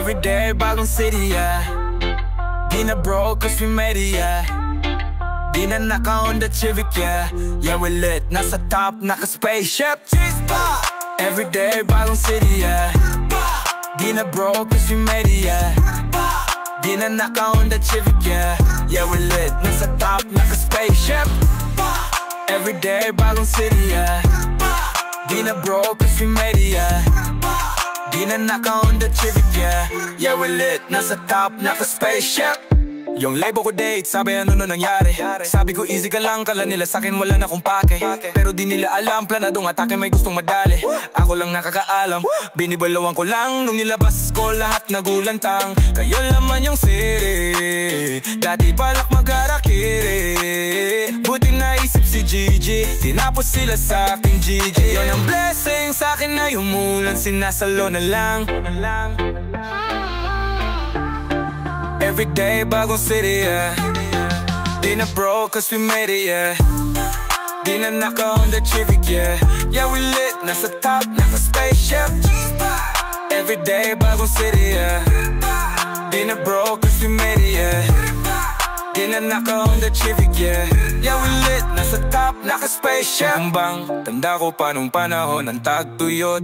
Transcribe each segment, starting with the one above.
Every day bagong city, yeah. Di na broke cause we made it, yeah. Di na naka-Honda Civic, yeah. Yeah, we lit, nasa top, naka-spaceship. Every day bagong city, yeah. Di na broke cause we made it, yeah. Di na naka-Honda Civic, yeah. Yeah, we lit, nasa top, naka-spaceship. Every day bagong city, yeah. Di na broke cause we made it, yeah. Di na naka-Honda Civic, yeah. Yeah, we lit, nasa top, naka-spaceship. Yung label ko date, sabi ano na nangyari. Sabi ko easy ka lang, kala nila sa'kin wala na kong pake. Pero di nila alam, planadong atake may gustong madali. Ako lang nakakaalam, binibalawan ko lang. Nung nilabas ko lahat nagulantang. Kayo laman yung city, dati balak mag-arakiri. Buti naisip si Gigi, tinapos sila sa'king Gigi. Yun ang blessing sa'kin na umulan, sinasalo na lang. Every day bagong city, yeah. Di na broke cause we made it, yeah. Di na naka-Honda Civic, yeah. Yeah, we lit, nasa top, naka-spaceship. Every day bagong city, yeah. Di na broke cause we made it, yeah. Di na naka-Honda Civic, yeah. Yeah, we lit, nasa top, naka-spaceship. Bang, tanda ko pa nung panahon ng tagtuyot.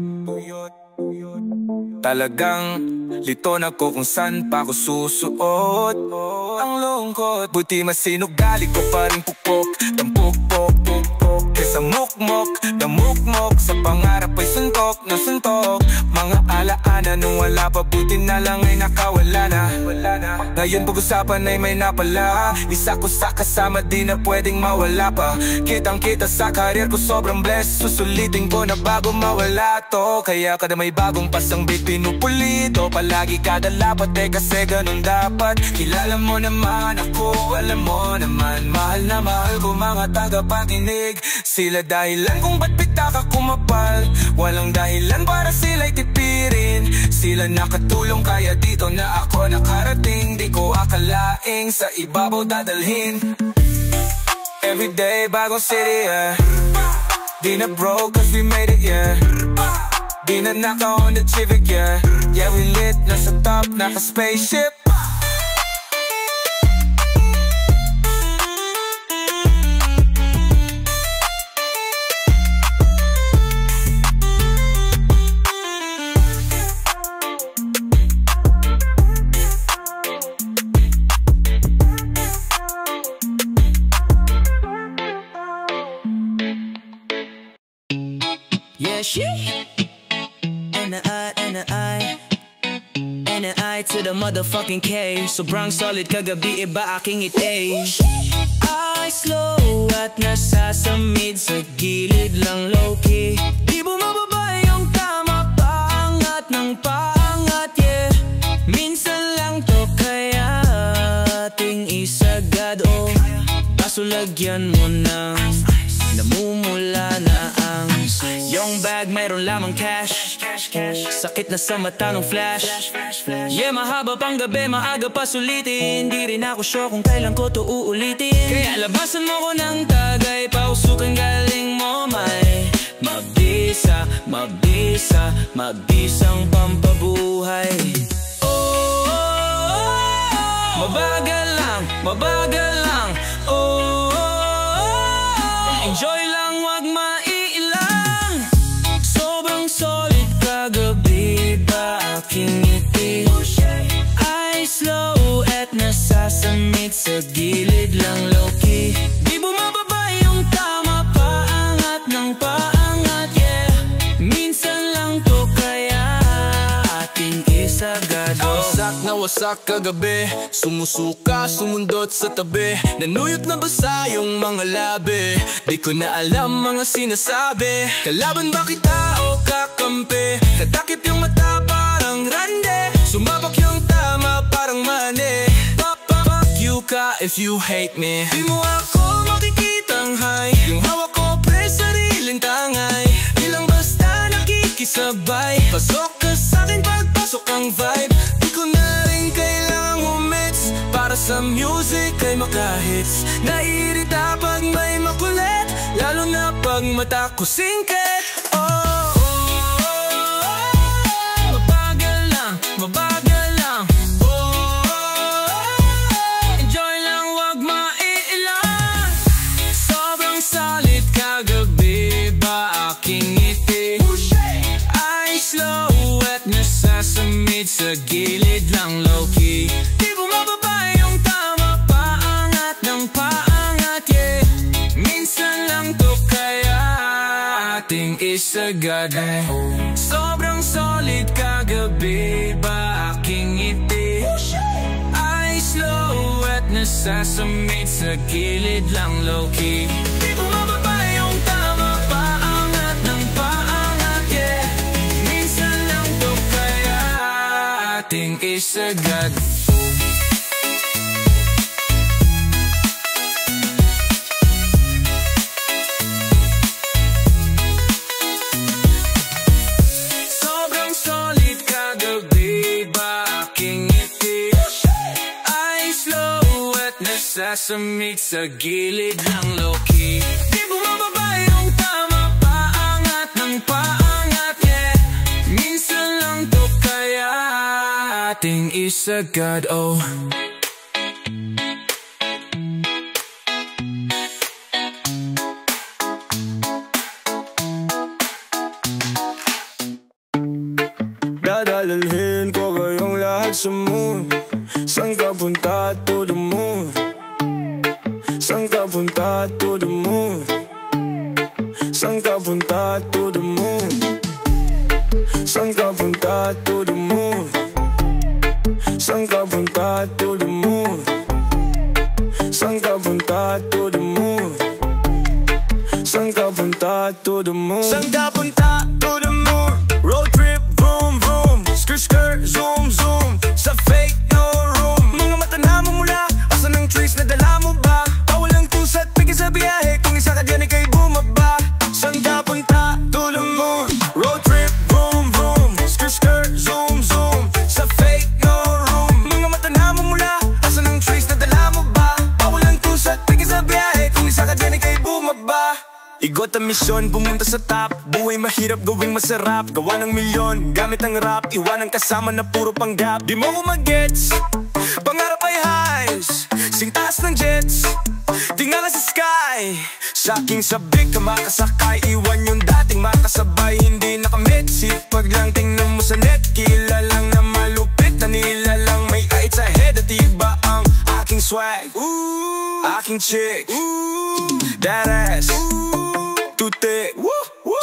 Talagang lito na ko kung saan pa ko susuot. Ang lungkot, buti masinugali ko pa rin pukpok. Tampukpok, pukpok, kesa mukmok, namukmok. Sa pangarap ay suntok na suntok. Mga alaala nung wala pa, buti na lang ay nakawala na. Ngayon pag-usapan ay may napala. Isa ko sa kasama, di na pwedeng mawala pa. Kitang kita sa karir ko, sobrang blessed. Susulitin ko na bago mawala to. Kaya kada may bagong pasang beat, pinupulito. Palagi kada lapat, kasi ganun dapat. Kilala mo naman ako, alam mo naman. Mahal na mahal ko mga tagapakinig. Sila dahilan kung ba't bitak ako mapal. Walang dahilan para sila'y tipirin. Sila nakatulong kaya dito na ako nakarating. Di ko akalaing sa ibabaw dadalhin. Everyday bagong city, yeah. Di na broke cause we made it, yeah. Di na naka-Honda Civic, yeah. Yeah, we lit, nasa top, naka-spaceship. Yeah, she and the I to the motherfucking K. Sobrang solid kagabi, iba aking ite. I slow at nasasamid sa gilid lang low-key. Di bumababa yung tama, paangat ng paangat, yeah. Minsan lang to kaya ating isagad, oh. Kaso lagyan mo ng namumula na ang yung bag, mayroon lamang cash. Sakit na sa mata ng flash. Yeah, mahaba pang gabi, maaga pa sulitin. Di rin ako sure kung kailan ko to uulitin. Kaya labasan mo ko ng tagay, pausukan galing mo may mabisa, mabisa, mabisang pampabuhay. Oh, oh, oh, mabagal lang, mabagal lang. Oh, oh, oh, enjoy lang, wag maiilang. Sobrang solid kagabi, ba aking ngiti. I slow at nasasamit sa gilid lang low-key. Di bumababa yung tama, paangat ng paangat, yeah. Minsan lang to kaya ating isagad. Wasak na wasak kagabi, sumusuka, sumundot sa tabi. Nanuyot na basa yung mga labi. Di ko na alam mga sinasabi. Kalaban ba kita o kakampi? Tatakip yung mata parang rande. Sumabak yung tama parang mani. Fuck you ka if you hate me. Di mo ako makikitang high. Yung hawak ko pre sariling tangay. Ilang basta nakikisabay. Pasok ka sa'kin pagpasok ang vibe. Di ko na rin kailangang humits para sa music ay makahits. Naiirita pag may makulit, lalo na pag mata ko singkit. Oh, oh, oh, oh, mabagal lang, mabagal ating isagad. Sobrang solid kagabi ba aking ngiti? Ay slow at nasasamit sa gilid lang low-key. Di bumababa yung tama, paangat ng paangat, yeah. Minsan lang to kaya ating isagad. Sasamit sa gilid lang low-key. Di bumababa yung tama, paangat ng paangat, yeah. Minsan lang to kaya ating isagad, oh. Dadalhin ko kayong lahat sa moon. Saan ka punta to the moon? Saan ka punta to the moon? Saan ka punta to the moon? Saan ka punta to the moon? Saan ka punta to the moon? Saan ka punta to the moon? Saan ka punta to the moon? Saan ka punta to the moon? Road trip, vroom vroom. Skirt skirt, zoom zoom. Sa fake no room. Mga mata na mo mula. Asan ang trees na dala mo ba? Sa biyahe, kung isa ka dyan ika'y bumaba. Saan ka punta to the moon? Road trip, vroom vroom. Skirt skirt, zoom zoom. Sa fake no room. Mga mata na mo mula. Asan ang trees na dala mo ba? Bawal ang tusat, pigil sa biyahe. Kung isa ka dyan ika'y bumaba. Igot ang misyon, pumunta sa top. Buhay mahirap, gawing masarap. Gawa ng milyon, gamit ang rap. Iwan ang kasama na puro panggap. Di mo ko mag-gets, pangarap ay highs. Sing taas ng jets, tingala sa sky. Sa aking sabik ka makasakay. Iwan yung dating makasabay. Hindi nakamit, sipag lang tingnan mo sa net. Kilalang na malupit na nilalang. May heights ahead at iba ang aking swag. Aking chick, that ass, tutik.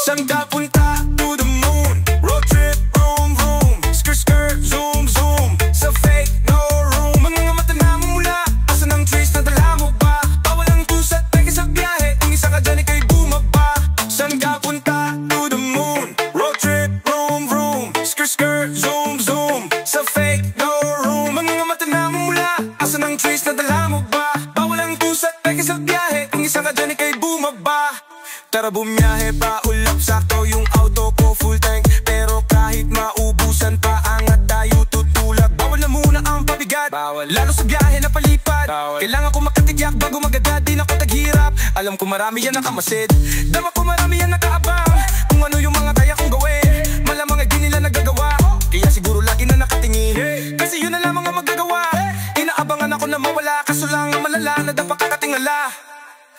Saan ka punta to the moon? Road trip, vroom vroom. Skirt skirt, zoom zoom. Sa fake no room. Mga mata na mo mula. Asan ang trees na dala mo ba? Bawal ang tusat, peke sa biyahe. Kung isa ka dyan ika'y bumaba. Saan ka punta to the moon? Road trip, vroom vroom. Skirt skirt, zoom zoom. Sa fake no room. Mga mata na mo mula. Asan ang trees na dala mo ba? Bawal ang tusat, peke sa biyahe. Kung isa ka dyan ika'y bumaba. Tara bumiyahe pa ulap, sakto yung auto ko full tank. Pero kahit maubusan pa, angat tayo tutulak. Bawal na muna ang pabigat, bawal. Lalo sa biyahe na palipat, bawal. Kailangan ko makatiyak bago magagad, di na ko taghirap. Alam ko marami yan nakamasid, dama ko marami yan nakaabang. Kung ano yung mga kaya kong gawin, malamang ay di nila nagagawa. Kaya siguro lagi na nakatingin, kasi yun na lamang ang magagawa. Inaabangan ako na mawala, kaso lang ang malala na dapat kakatingala.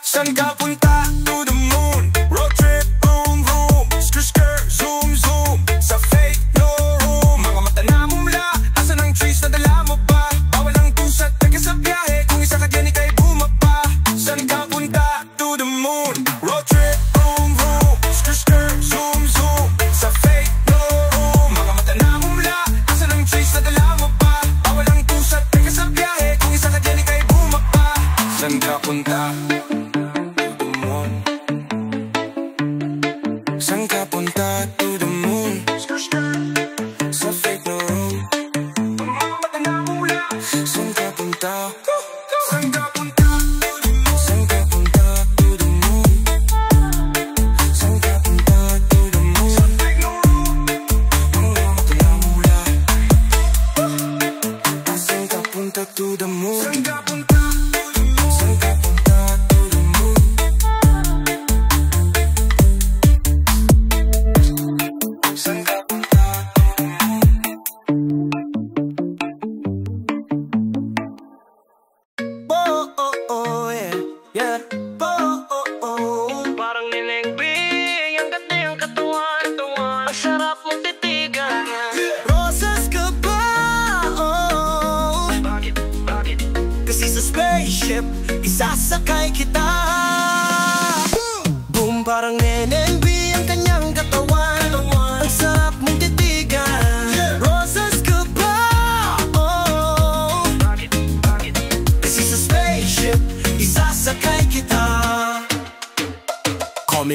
Saan ka punta to the moon? Road trip, vroom vroom. Skirt skirt, zoom zoom. Sa fake no room. Mga mata na mo mula. Asan ang trees na dala mo ba? Bawal ang tusat, peke sa biyahe. Kung isa ka dyan ika'y bumaba. Saan ka punta to the moon? Road trip, vroom vroom. Skirt skirt, zoom zoom. Sa fake no room. Mga mata na mo mula. Asan ang trees na dala mo ba? Bawal ang tusat, peke sa biyahe. Kung isa ka dyan ika'y bumaba. Saan ka punta? Saan ka punta to the moon? Sa fake no room. Saan ka punta? Saan ka punta? Saan ka punta to the moon? Saan ka punta to the moon? Sa fake no room. Mga mata na mula. Saan ka punta to the moon? Saan ka punta? Saan ka punta to the moon? Saan ka punta? Oh, oh, oh, yeah, yeah. Oh, oh, oh. Parang nilengbing, ang ganda yung katawan. Ang sarap mong titigan. Rosas ka ba? Oh. Bakit? Bakit? Kasi sa spaceship, isasakay kita. Boom, parang NNB ang kanya.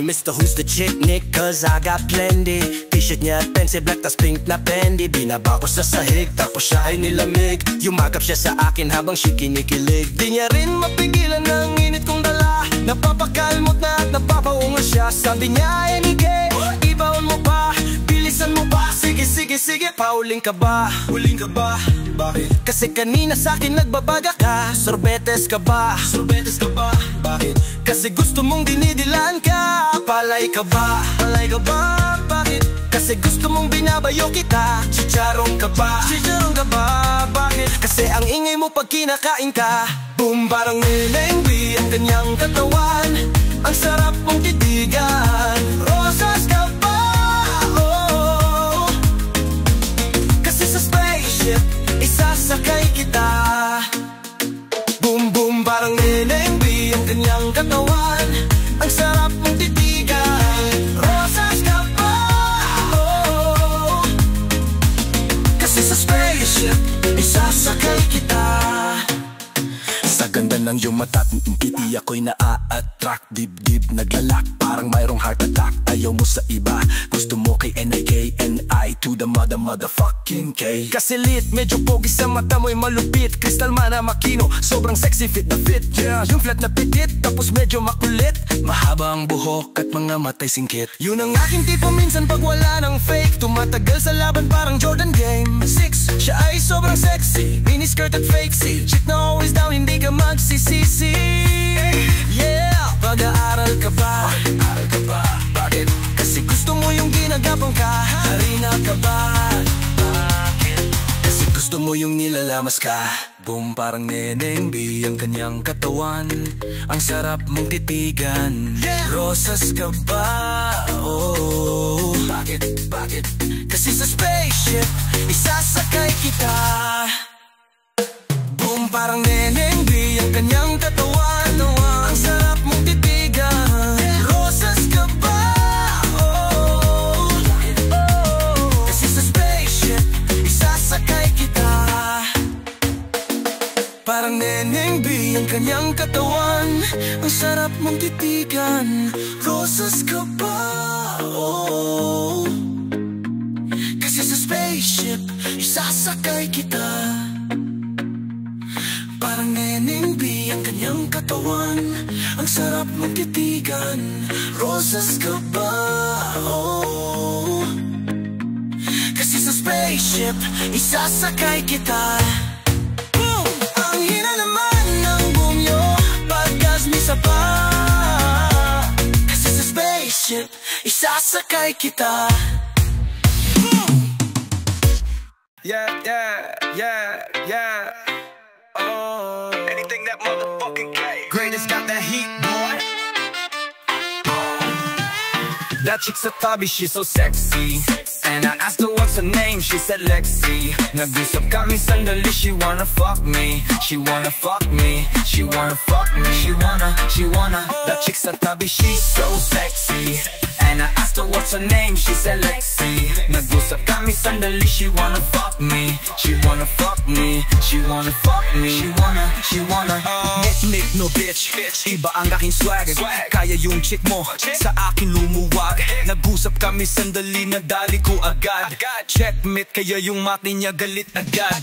me, Mr. Who's the chick, Nick? Cause I got plenty. T-shirt niya at pencil black, tas pink na pendi. Binaba ko sa sahig, tapos siya ay nilamig. Yumakap siya sa akin habang siya kinikilig. Di niya rin mapigilan ng init kong dala. Napapakalmot na at napapaunga siya. Sabi niya, Enige, ibaon mo pa, bilisan mo pa. Sige, sige, sige, pauling ka ba? Huling ka ba? Bakit? Kasi kanina sa'kin nagbabaga ka. Sorbetes ka ba? Sorbetes ka ba? Bakit? Kasi gusto mong dinidilaan ka. Palay ka ba? Palay ka ba? Bakit? Kasi gusto mong binabayo kita. Chicharong ka ba? Chicharong ka ba? Bakit? Kasi ang ingay mo pag kinakain ka. Boom, parang nilengbi ang kanyang katawan. Ang sarap mong titigan. Rosas ka ba? Oh. Kasi sa spaceship isasakay kita. Boom, boom, parang nilengbi ang kanyang katawan. Ang sarap mong titigan. Rosas ka ba? Oh. Kasi sa spaceship isasakay kita. Sa ganda ng iyong mata't ngiti ako'y naa-attract. Dib-dib naglalak, parang mayroong heart attack. Ayaw mo sa iba, gusto mo kay N-I-K-N-I to the motherfucking K. Kasi lit, medyo pogi sa mata mo'y malupit. Crystal man na makino, sobrang sexy fit na fit. Yeah, yung flat na pitit, tapos medyo makulit. Mahaba ang buhok at mga matay singkit. Yun ang aking tipo minsan pag wala ng fake. Tumatagal sa laban parang Jordan Game 6. Siya ay sobrang sexy, miniskirt at fake see. Chick na always down, hindi ka magsisisi. Yeah, pag-aaral ka ba? Pag-aaral ka ba? Bakit? Kasi gusto mo yung ginagapang ka. Harina ka ba? Bakit? Kasi gusto mo yung nilalamas ka. Boom, parang Neneng B ang kanyang katawan. Ang sarap mong titigan. Rosas ka ba? Oh. Bakit? Bakit? Kasi sa spaceship isasakay kita. Boom, parang Neneng B ang kanyang katawan. Ang sarap mong titigan. Rosas ka ba? Oh. Kasi sa spaceship isasakay kita. Parang Neneng B ang kanyang katawan. Ang sarap mong titigan. Rosas ka ba? Oh. Kasi sa spaceship isasakay kita. Parang Neneng B ang kanyang katawan. Ang sarap mong titigan. Rosas ka ba? Oh. Kasi sa spaceship isasakay kita. Boom! Ang hina naman ng bumyo pagkasmisa pa. Kasi sa spaceship isasakay kita. Boom! Yeah, yeah, yeah, yeah. Oh, anything that motherfucking K. Greatest got that heat, boy. That chick's a tabi, she's so sexy. And I asked her what's her name, she said Lexi. Nag-usap kami sandali, she wanna fuck me. She wanna fuck me, she wanna fuck me. She wanna. That chick's a tabi, she's so sexy. And I asked her what's her name, she said Lexi. Nag-usap kami sandali, she wanna fuck me. She wanna fuck me, she wanna fuck me. She wanna Nick, no bitch. Iba ang aking swag. Kaya yung chick mo, sa akin lumuwag. Nag-usap kami sandali, nadali ko agad. Checkmate, kaya yung mati niya galit agad.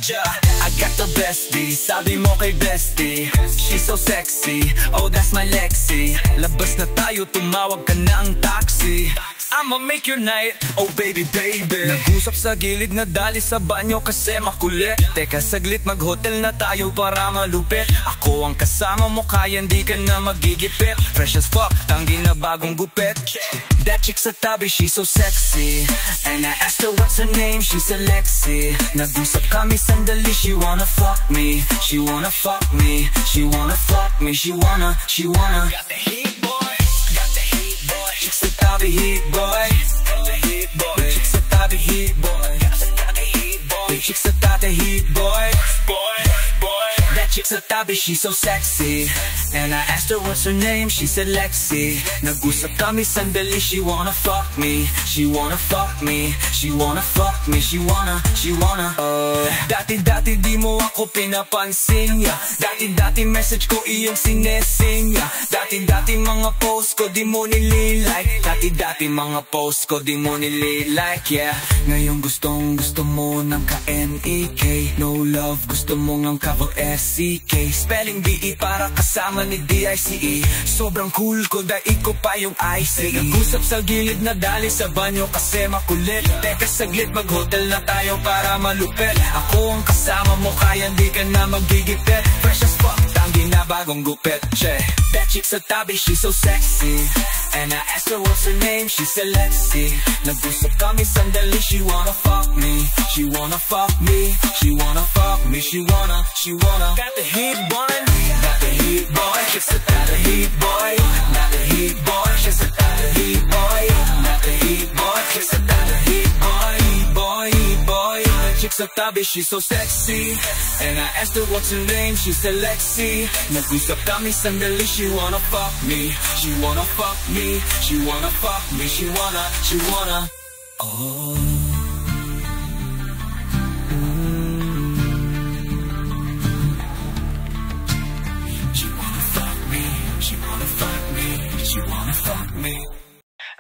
I got the bestie, sabi mo kay bestie. She's so sexy, oh that's my Lexi. Labas na tayo, tumawag ka na ang taxi. I'ma make your night, oh baby, baby. Nag-usap sa gilid na dali sa banyo kasi makulit. Teka saglit, mag-hotel na tayo para malupit. Ako ang kasama mo, kaya hindi ka na magigipit. Fresh as fuck, ang ginabagong gupit. That chick's a tabi, she's so sexy. And I asked her what's her name, she said Lexi. Nag-usap kami sandali, she wanna fuck me. She wanna fuck me, she wanna fuck me. She wanna Got the heat, boy. Got the heat, boy. Chick's a tabi, heat, boy. Got the heat, boy. Chick's a tabi, heat, boy. Got the heat, boy. Chick's a tabi, heat, boy. That chick's a tabi. tabi, she's so sexy. And I asked her what's her name, she said Lexi. Nag-usap kami sandali, she wanna fuck me. She wanna fuck me, she wanna fuck me, she wanna Dati-dati di mo ako pinapansin, yeah. Dati-dati message ko iyong sinesing, yeah. Dati-dati mga post ko di mo nililike. Dati-dati mga post ko di mo nililike, yeah. Ngayon gusto mo ng ka-N-E-K. No love, gusto mo ng ka-S-C-K. Spelling B-E para kasama ni D-I-C-E. Sobrang cool ko, dahil ko pa yung IC. Nag-usap sa gilid na dali sa banyo kasi makulit. Teka saglit, mag-hotel na tayo para malupit. Ako ang kasama mo, kaya di ka na magigipit. Fresh as fuck, tanggi na bagong gupit, che. That chick sa tabi, she's so sexy. And I asked her what's her name, she said Lexi. Nag-usap kami sandali, she wanna fuck me. She wanna fuck me, she wanna fuck me, she wanna Got the heat boy, got the heat boy. She said got the heat boy, got the heat boy. She said got the heat boy, got the heat boy. She said got the heat boy. Chick sa tabi, she's so sexy. And I asked her what's her name, she said Lexi. Nag-usap kami sandali, she wanna fuck me. She wanna fuck me, she wanna fuck me, she wanna oh. She wanna fuck me.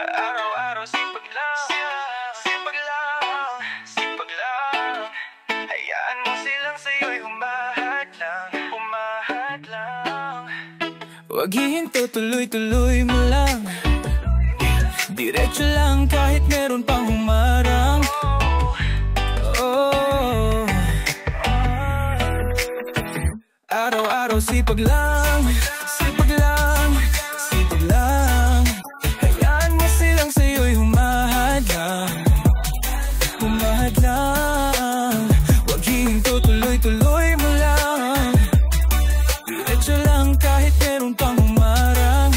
Araw-araw sipag lang, sipag lang, sipag lang. Hayaan mo silang sa'yo'y humahad lang. Huwag hihinto, tuloy-tuloy mo lang. Diretso lang kahit meron pang humarang. Oh. Araw-araw sipag lang, sipag lang. Hayaan mo silang sa'yo'y humahad lang. Huwag hihinto, tuloy-tuloy mo lang. Diretso lang kahit meron pang humarang.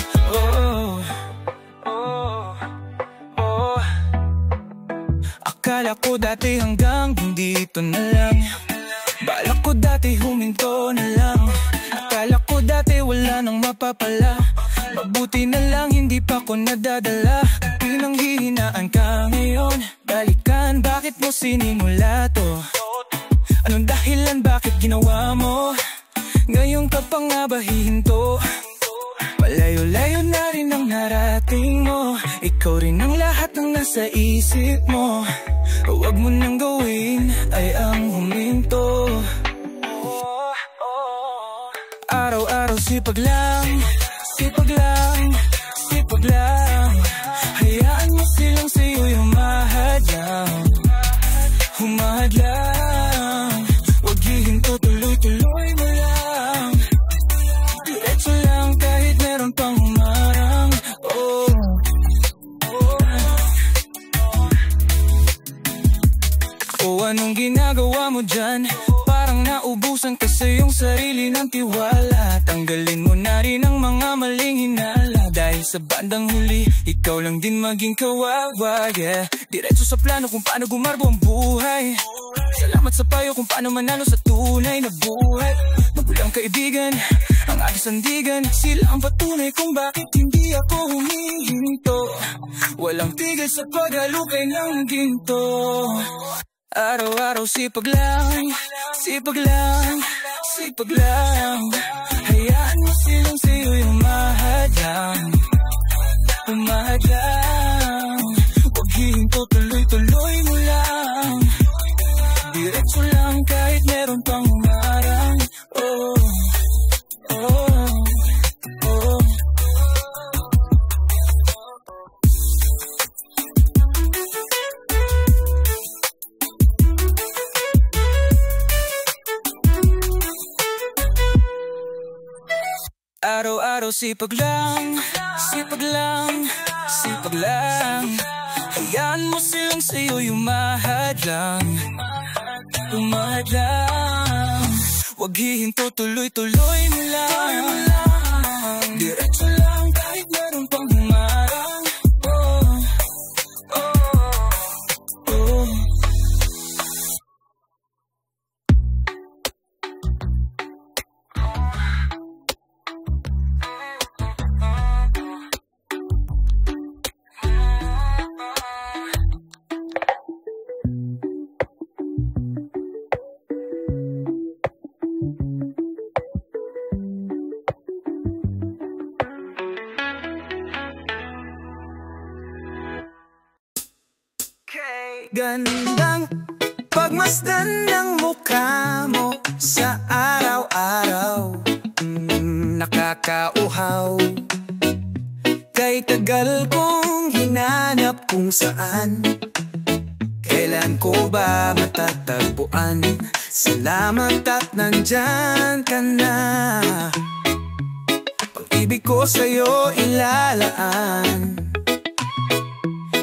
Akala ko dati hanggang dito na lang. Balak ko dati huminto na lang. Akala ko dati wala nang mapapala. Mabuti na lang hindi pa ko nadadala. Pinanghihinaan ka ngayon. Balikan, bakit mo sinimula to? Anong dahilan, bakit ginawa mo? Ngayon ka pa nga ba hihinto? Malayo-layo na rin ang narating mo. Ikaw rin ang lahat ng nasa isip mo. Huwag mo nang gawin ay ang huminto. Araw-araw sipag lang, sipag lang, sipag lang. Hayaan mo silang sa'yo'y humahad lang. Huwag hihinto, tuloy-tuloy mo lang. Diretso lang kahit meron pang humarang. Anong ginagawa mo dyan? Parang naubusan ka sa iyong sarili ng tiwala. Tanggalin mo na rin ang mga maling hinala. Dahil sa bandang huli, ikaw lang din maging kawawa, yeah. Diretso sa plano kung paano gumarbo ang buhay. Salamat sa payo kung paano manalo sa tunay na buhay. Magulang kaibigan, ang aking sandigan. Sila ang patunay kung bakit hindi ako humihinto. Walang tigil sa paghalukay ng ginto. Araw-araw sipag lang, sipag lang, sipag lang. Hayaan mo silang sa'yo'y humahad lang. Huwag hihinto, tuloy-tuloy mo lang. Diretso lang kahit meron pang humarang. Araw-araw sipag lang, sipag lang, sipag lang. Hayaan mo silang sa'yo'y humahad lang. Huwag hihinto, tuloy-tuloy mo lang. Diretso lang kahit meron pang humarang. Gandang pagmasdan ng mukha mo sa araw-araw, nakakauhaw. Kay tagal kong hinanap kung saan, kailan ko ba matatagpuan? Salamat at nandyan ka na. Pag-ibig ko sa'yo ilalaan,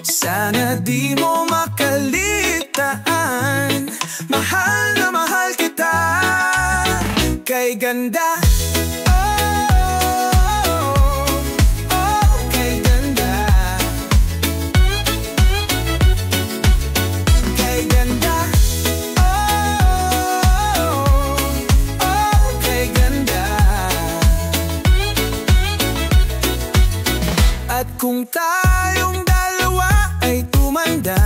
sana di mo makalitaan. Mahal na mahal kita. Kay ganda, kay ganda, kay ganda, kay ganda. At kung tayong ay tumanda,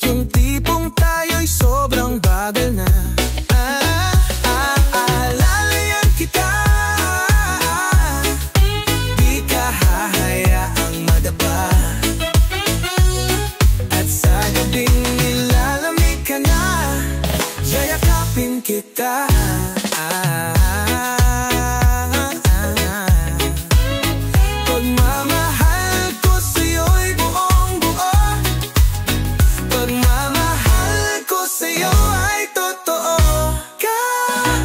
yung tipong tayo'y sobrang bagal na. Alalayan kita, di ka hahayaang madapa. At sa gabing nilalamig ka na, yayakapin kita.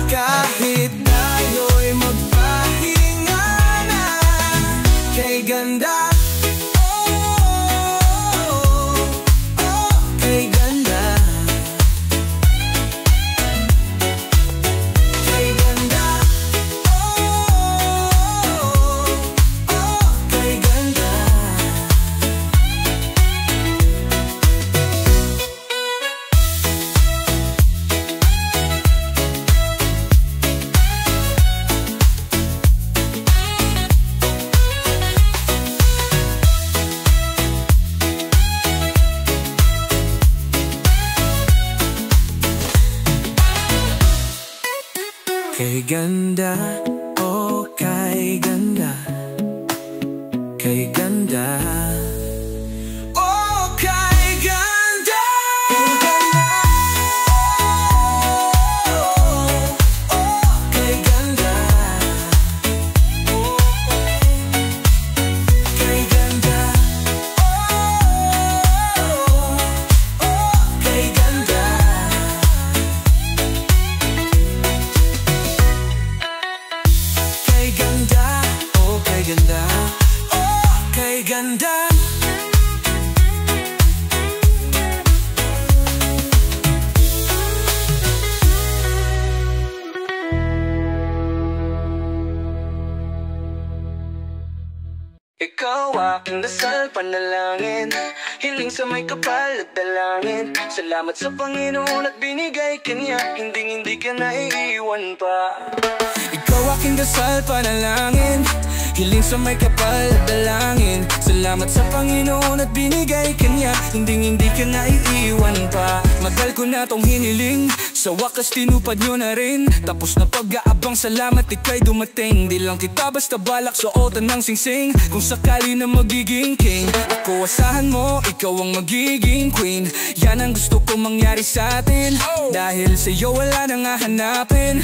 Kahit tayo'y magpahinga na, kay ganda, kay ganda, kay ganda, kay ganda. Kay ganda, oh kay ganda, kay ganda, oh kay ganda, kay ganda, oh kay ganda, kay ganda. Kay ganda, oh kay ganda, oh kay ganda. Ikaw aking dasal, panalangin, hiling sa may kapal at dalangin. Salamat sa Panginoon at binigay ka niya, hindi ka naiiwan pa. Ikaw aking dasal, panalangin, hiling sa may kapal at dalangin. Salamat sa Panginoon at binigay ka niya, hindi ka naiiwan pa. Matagal ko na tong hiniling, sa wakas tinupad nyo na rin. Tapos na pag-aabang, salamat ika'y dumating. Di lang kita basta balak suotan ng singsing. Kung sakali na magiging king, ako asahan mo, ikaw ang magiging queen. Yan ang gusto ko mangyari sa atin, dahil sa'yo wala nang hahanapin.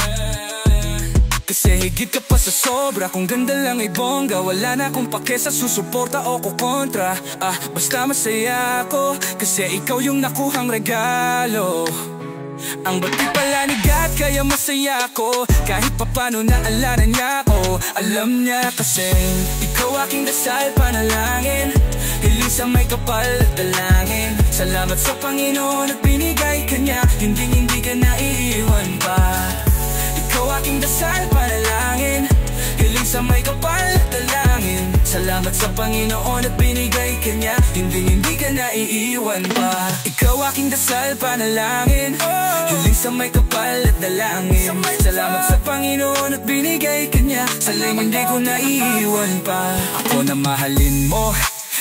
Kasi higit ka pa sa sobra, kung ganda lang ay bongga. Wala na akong pake sa susuporta o kukontra. Basta masaya ako, kasi ikaw yung nakuhang regalo. Ang bati pala ni God, kaya masaya ako. Kahit papano naalanan niya ako. Alam niya kasi ikaw aking dasal, panalangin, hiling sa may kapal at dalangin. Salamat sa Panginoon at binigay ka niya, hindi ka naiiwan pa. Ikaw aking dasal, panalangin, hiling sa may kapal at dalangin. Salamat sa Panginoon at binigay ka niya, hindi ka naiiwan pa. Ikaw aking dasal, panalangin, hiling sa may kapal at dalangin. Salamat sa Panginoon at binigay ka niya, salim hindi ko naiiwan pa. Ako na mahalin mo,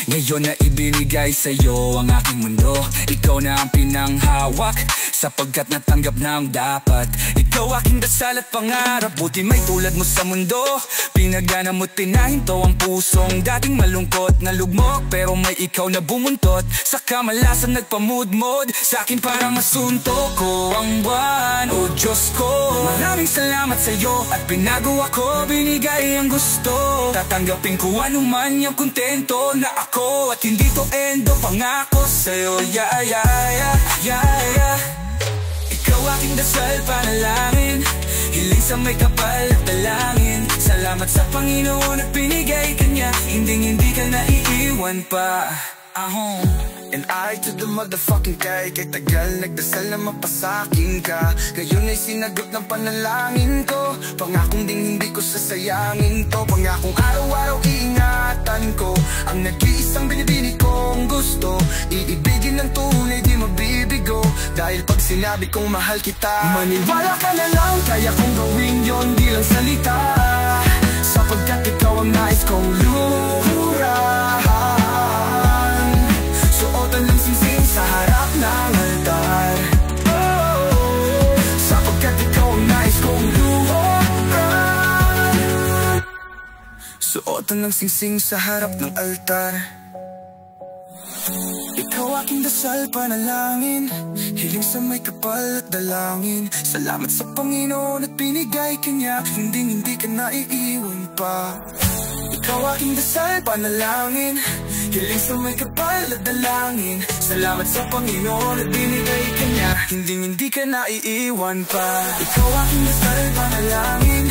ngayon na ibinigay sa'yo ang aking mundo. Ikaw na ang pinanghawak sapagkat natanggap na ang dapat. Ikaw aking dasal at pangarap, buti may tulad mo sa mundo. Pinagana mo't tinahinto ang pusong dating malungkot na lugmok, pero may ikaw na bumuntot sa kamalasan nagpamudmod. Sa'kin parang asunto ko ang buwan, o Diyos ko. Maraming salamat sa'yo at binago ako, binigay ang gusto. Tatanggapin ko anuman yung kontento na ako, at hindi to endo, pangako sa'yo, yeah, yeah, yeah, yeah, yeah. Ikaw aking dasal, panalangin, hiling sa may kapal at dalangin. Salamat sa Panginoon at binigay ka niya, hindi ka naiiwan pa. And I to the motherfucking kay tagal nagdasal na mapasakin ka, ngayon ay sinagot ng panalangin ko. Pangakong ding hindi ko sasayangin to, pangakong araw-araw iingatan ko ang nag-iisang binibini kong gusto. Iibigin ng tunay di mabibigo, dahil pag sinabi kong mahal kita, maniwala ka na lang, kaya kong gawin yon di lang salita, sapagkat ikaw ang nais kong lurahan. Suotan ng singsing sa harap ng altar, oh, sapagkat ikaw ang nais kong luhoran. Suotan ng singsing sa harap ng altar. Ikaw aking dasal, panalangin, hiling sa may kapal at dalangin. Salamat sa Panginoon at binigay ka niya, hindi ka naiiwan pa. Ikaw aking dasal, panalangin, hiling sa may kapal at dalangin. Salamat sa Panginoon at binigay ka niya, hindi ka naiiwan pa. Ikaw aking dasal, panalangin,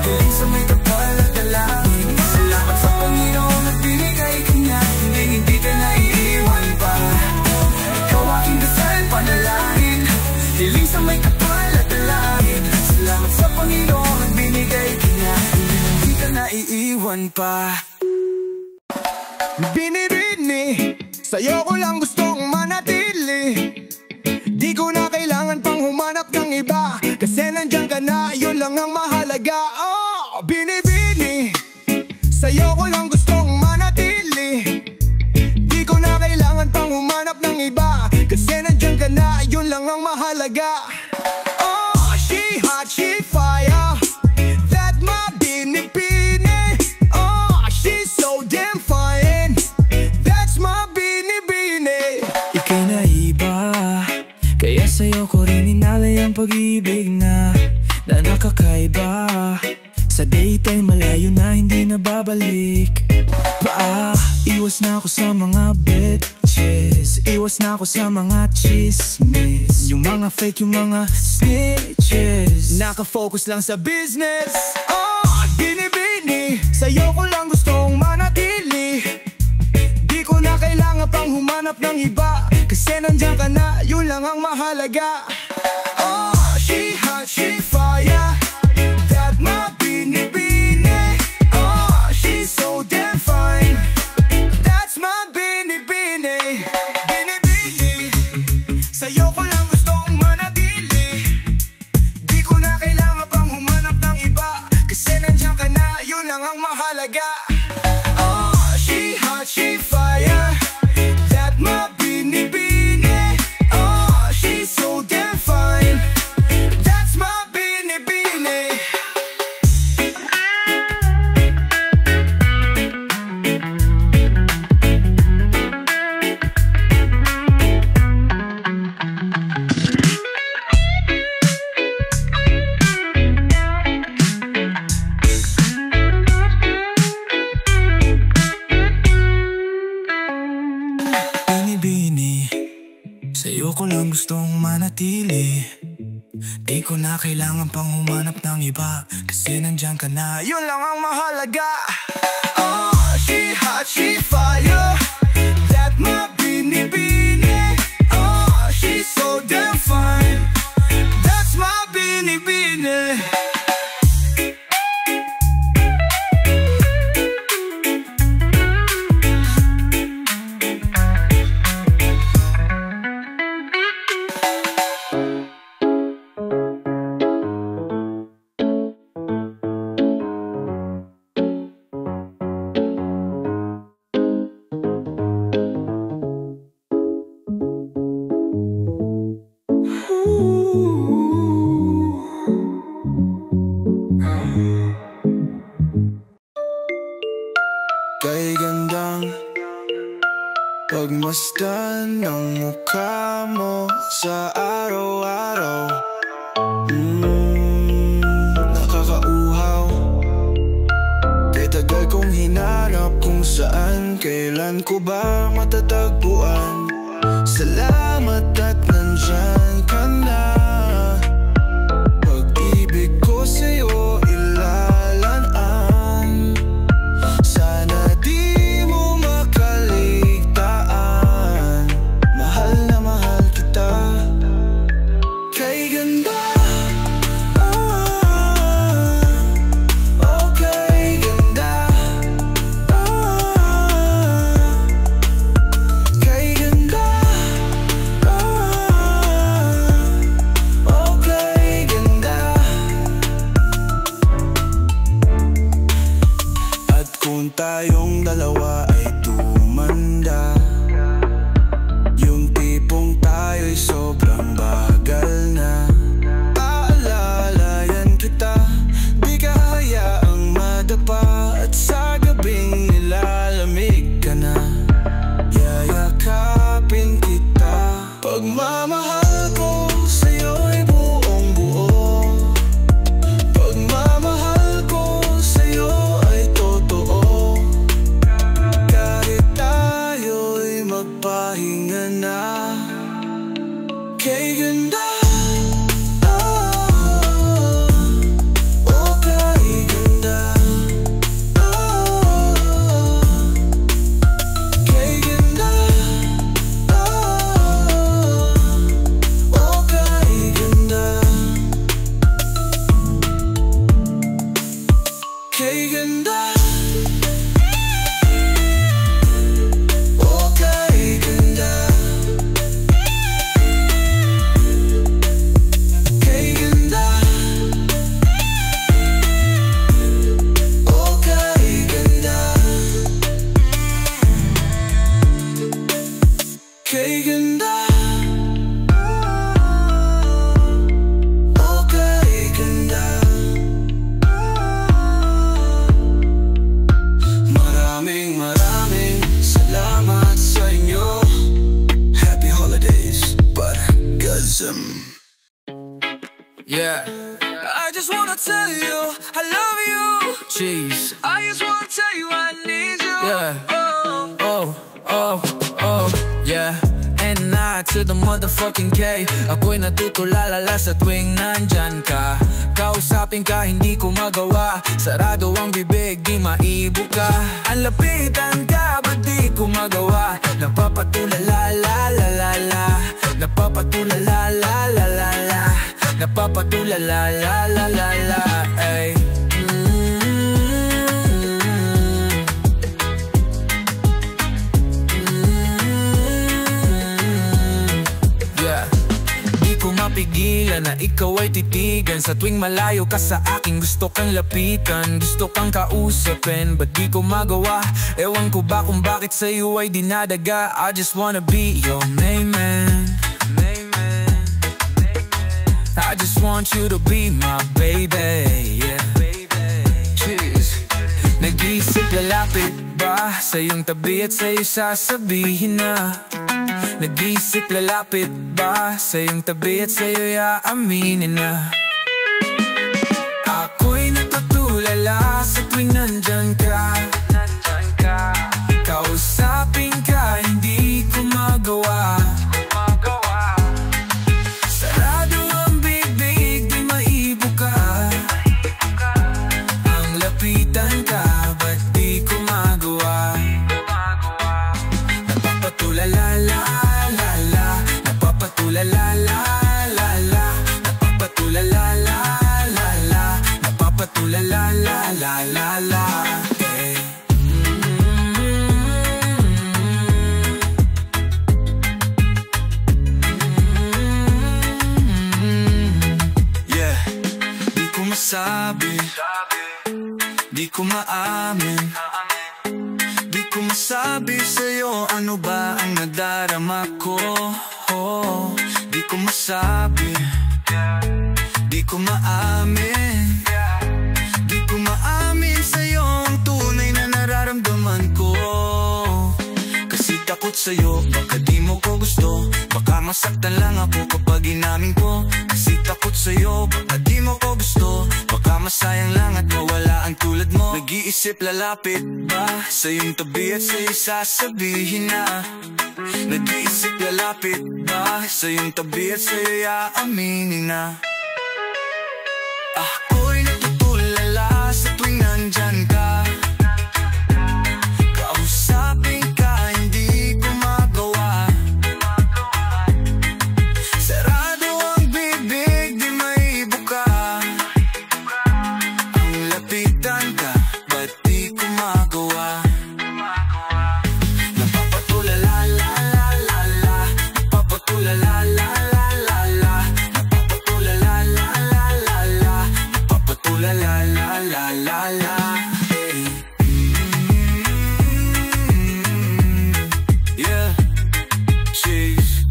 hiling sa may kapal at dalangin. Salamat sa Panginoon at binigay ka niya, hindi ka naiiwan pa. Ikaw aking dasal, panalangin, hiling sa may kapal at dalangin. Salamat sa Panginoon at binigay ka niya, hindi ka naiiwan pa. Binibini, sa'yo ko lang gustong manatili. Di ko na kailangan pang humanap ng iba, kasi nandiyan ka na, yun lang ang mahalaga. Oh, binibini, sa'yo ko lang gustong manatili. Di ko na kailangan pang humanap ng iba, kasi nandiyan ka na, yun lang ang mahalaga. Oh, she hot, she fire, that my binibini. Oh, she's so damn fine, that's my binibini. Ika'y naiba, kaya sa'yo ko rin inalay ang pag-ibig na nakakaiba. Sa date ay malayo na, hindi na babalik pa. Iwas na ako sa mga bitches, iwas na ako sa mga chismis, yung mga fake, yung mga snitches. Nakafocus lang sa business. Oh, binibini, sa'yo ko lang gustong manatili. Di ko na kailangan pang humanap ng iba, kasi nandiyan ka na, yun lang ang mahalaga. Oh, she hot, she fire, that my binibini. Oh, she's so damn fine, that's my binibini. Binibini, sa'yo ko lang gustong manatili. Di ko na kailangan pang humanap ng iba, kasi nandiyan ka na, yun lang ang mahalaga. Oh, she hot, she fire, that my binibini. Oh, she's so damn fine, that's my binibini. Binibini, sa'yo ko lang gustong manatili. Di ko na kailangan pang humanap ng iba, kasi nandiyan ka na, Yun lang ang mahalaga. Oh, she hot, she fire, that my binibini. Oh, she's so damn fine, that's my binibini. Pagmasdan ng mukha mo sa araw-araw, nakakauhaw. Kay tagal kong hinanap kung saan, kailan ko ba matatagpuan. Salamat at nandyan ka na. Pag-ibig ko sa'yo ilalaan, sana di mo makaligtaan. Mahal na mahal kita. Kay ganda, oh kay ganda, kay ganda, oh kay ganda. At kung tayong dalawa ay tumanda, yung tipong tayo'y sobrang bagal na, aalalayan kita, di ka hayaang madapa. At sa gabing nilalamig ka na, yayakapin kita. Pagmamahal ko sa'yo'y buong buo, pagmamahal ko sa'yo ay totoo. Kahit tayo'y magpahinga na, kay ganda, oh kay ganda, kay ganda, oh kay ganda, kay ganda, oh kay ganda, kay ganda, oh kay ganda, kay ganda, oh kay ganda. Maraming salamat sa inyo. Happy holidays, Budgasm. Yeah, I just wanna tell you I love you. Jeez, I just wanna tell you I need you. Yeah, oh, yeah. And not to the motherfucking K. Ako'y natutulalala sa tuwing nandyan ka. Kausapin ka, hindi ko magawa. Sarado ang bibig, di maibuka. Ang lapitan ka, ba't di ko magawa? Napapatulala la la la la, napapatulala la la la la, napapatulala la la la la, ay. Yeah. Di ko mapigilan na ikaw ay titigan. Sa tuwing malayo ka sa akin, gusto kang lapitan, gusto kang kausapin. Ba't di ko magawa? Ewan ko ba kung bakit sa'yo ay dinadaga. I just wanna be your main man. I just want you to be my baby, yeah. Jeez. Nag-iisip lalapit ba sa iyong tabi at sa'yo sasabihin na. Nag-iisip lalapit ba sa iyong tabi at sa'yo aaminin na. Ako'y natutulala sa tuwing nandyan ka. Kausapin ka, hindi ko magawa. Sarado ang bibig, di maibuka. Ang lapitan ka, ba't di ko magawa? Napapatulala la la la, napapatulala la la la, napapatulala la la la, napapatulala la la la la, eh. Yeah, di ko masabi, di ko maamin, di ko masabi sa'yo ano ba ang nadarama ko. Di ko masabi, di ko maamin, di ko maamin sa'yo ang tunay na nararamdaman ko. Kasi takot takot sa'yo, baka di mo ko gusto. Baka masaktan lang ako kapag inamin ko. Kasi takot sa'yo, baka di mo ko gusto. Baka masayang lang at mawala ang tulad mo. Nag-iisip lalapit ba sa iyong tabi at sa'yo sasabihin na. Nag-iisip lalapit ba sa iyong tabi at sa'yo aaminin na. Ako'y natutulala sa tuwing nandyan ka. Kausapin ka, hindi ko magawa. Sarado ang bibig, di may buka. Ang lapitan ka, ba't di ko magawa? Napapatulala, la la la la. Napapatulala, la la la la. Napapatulala, la la la la. Napapatulala, la la la la. Yeah, jeez.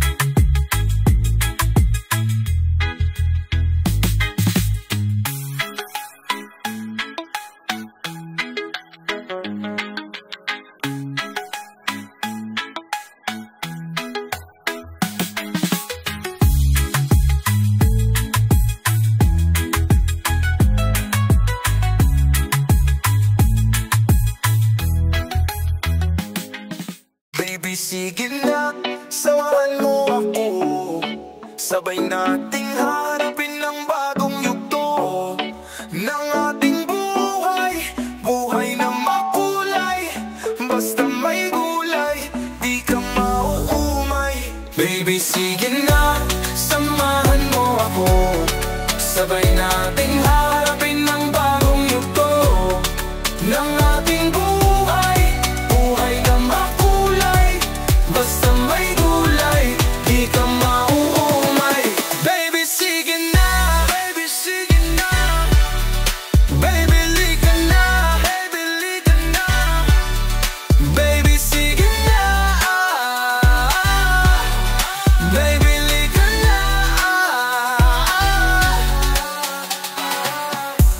Baby, sige na, samahan mo ako. Sabay nating harapin ang bagong yugto ng ating buhay. Buhay na makulay, basta may gulay, di ka mauumay. Baby, sige na, samahan mo ako. Sabay nating harapin ang bagong yugto ng ating buhay. Buhay na makulay, basta may gulay, di ka mauumay. Baby, sige na. Baby, sige na. Baby, lika na. Baby, lika na. Baby, sige na. Baby, lika na.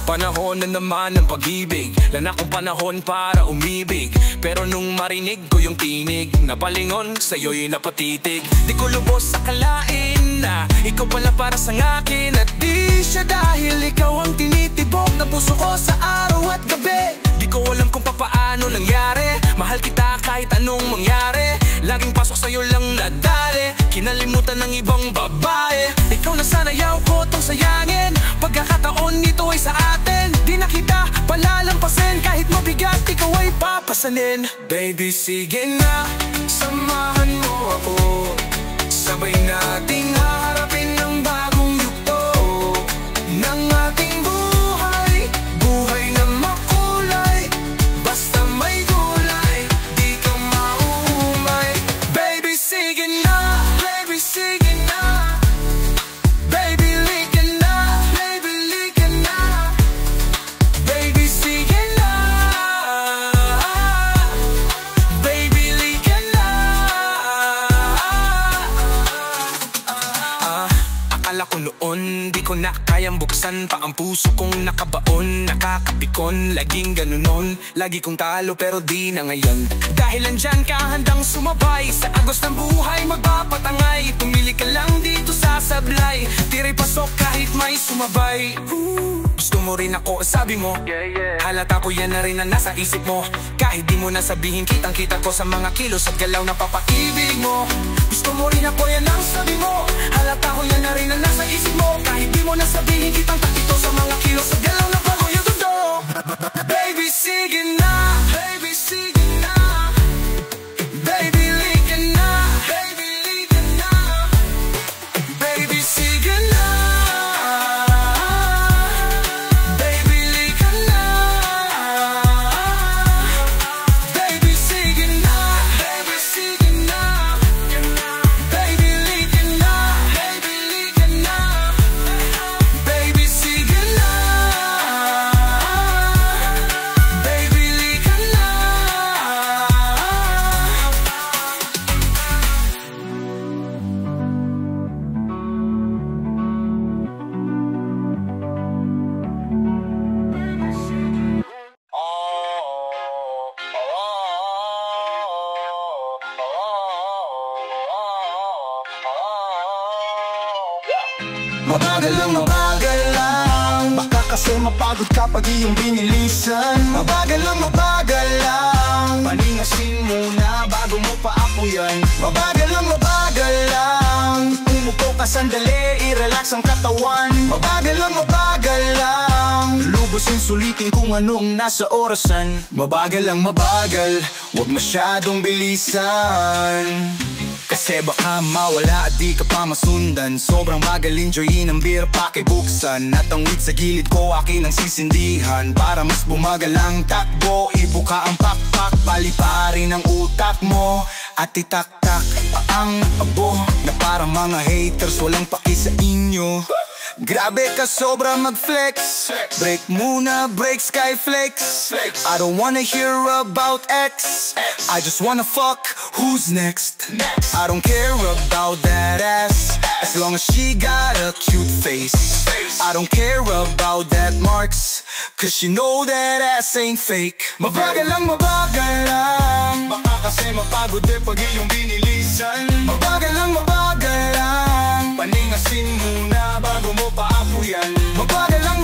Panahon na naman ng pag-ibig, lana kong panahon para umibig. Pero nung marinig ko yung tinig, napalingon sa'yo'y napatitig. Di ko lubos akalain na ikaw pala para sa akin. At di siya dahil ikaw ang tinitibok na puso ko sa araw at gabi. Di ko alam kung papaano nangyari, mahal kita kahit anong mangyari. Laging pasok sa'yo lang nadali, kinalimutan ng ibang babae. Ikaw na sana yaw ko tong sayangin, pagkakataon nito ay sa atin. Di na kita palalampasin, kahit mabigat ikaw ay papasanin. Baby, sige na, samahan mo ako. Sabay nating harapin ang bagong yugto ng ating buhay. Buhay na makulay, basta may gulay, di ka mauumay. Baby, sige na. Baby, sige na. Baby, lika na. Baby, lika na. Baby, sige na. Baby, lika na. Akala ko noon, di ko na kayang buksan pa ang puso kong nakabaon. Nakakapikon, laging ganunon. Lagi kong talo pero di na ngayon. Dahil andyan ka handang sumabay sa agos ng buhay, magpapatangay. Tumili ka lang dito sa sablay, tiray pasok kahit may sumabay. Gusto mo rin ako, sabi mo. Halata ko yan na rin ang nasa isip mo. Kahit di mo na sabihin, kitang kita ko sa mga kilos at galaw na papaibig mo. Gusto mo rin ako, yan ang sabi mo. Halata ko yan na rin ang nasa isip mo. Kahit di mo na sabihin, kitang takito sa mga kilos at galaw na bago yung gundo. Baby, sige na. Baby, sige na. Baby, lika na. Baby, lika na. Baby, sige na. Baby, lika na. Baby, sige na. Baby, sige na. Baby, lika na. Baby, lika na. Baby, sige na. Baby, Mabagal lang. Baka kasi mapagod kapag iyong binilisan. Mabagal lang. Paningasin muna bago mo paapuyan. Mabagal lang. Umupo ka sandali, i-relax ang katawan. Mabagal lang. Lubusin sulitin kung anong nasa orasan. Mabagal, wag masyadong bilisan. Kasi baka mawala at di ka pa masundan. Sobrang bagal, enjoyin ang beer, pakibuksan. At ang weed sa gilid ko, akin ang sisindihan. Para mas bumagal ang takbo, ibuka ang pakpak, paliparin ang utak mo. At itaktak ang abo na parang mga haters walang paki sa inyo. Grabe ka sobra mag-flex. Break muna, break skyflex. I don't wanna hear about X. I just wanna fuck, who's next? I don't care about that ass, as long as she got a cute face. I don't care about that marks, cause you know that ass ain't fake. Mabagal lang. Baka kasi mapagod pag iyong binilisan. Mabagal lang. Paningasin muna bago mo paapuyan. Mabagal lang.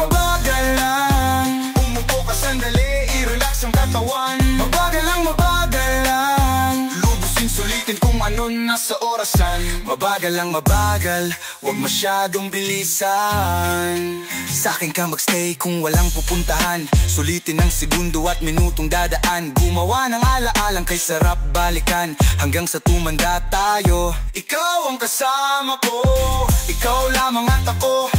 Umupo ka sandali, i-relax ang katawan. Mabagal lang. Lubusin sulitin kung ano nasa orasan. Mabagal lang, wag masyadong bilisan. Sa'kin ka magstay kung walang pupuntahan. Sulitin ang segundo at minutong dadaan. Gumawa ng alaalang kay sarap balikan. Hanggang sa tumanda tayo, ikaw ang kasama ko, ikaw lamang at ako,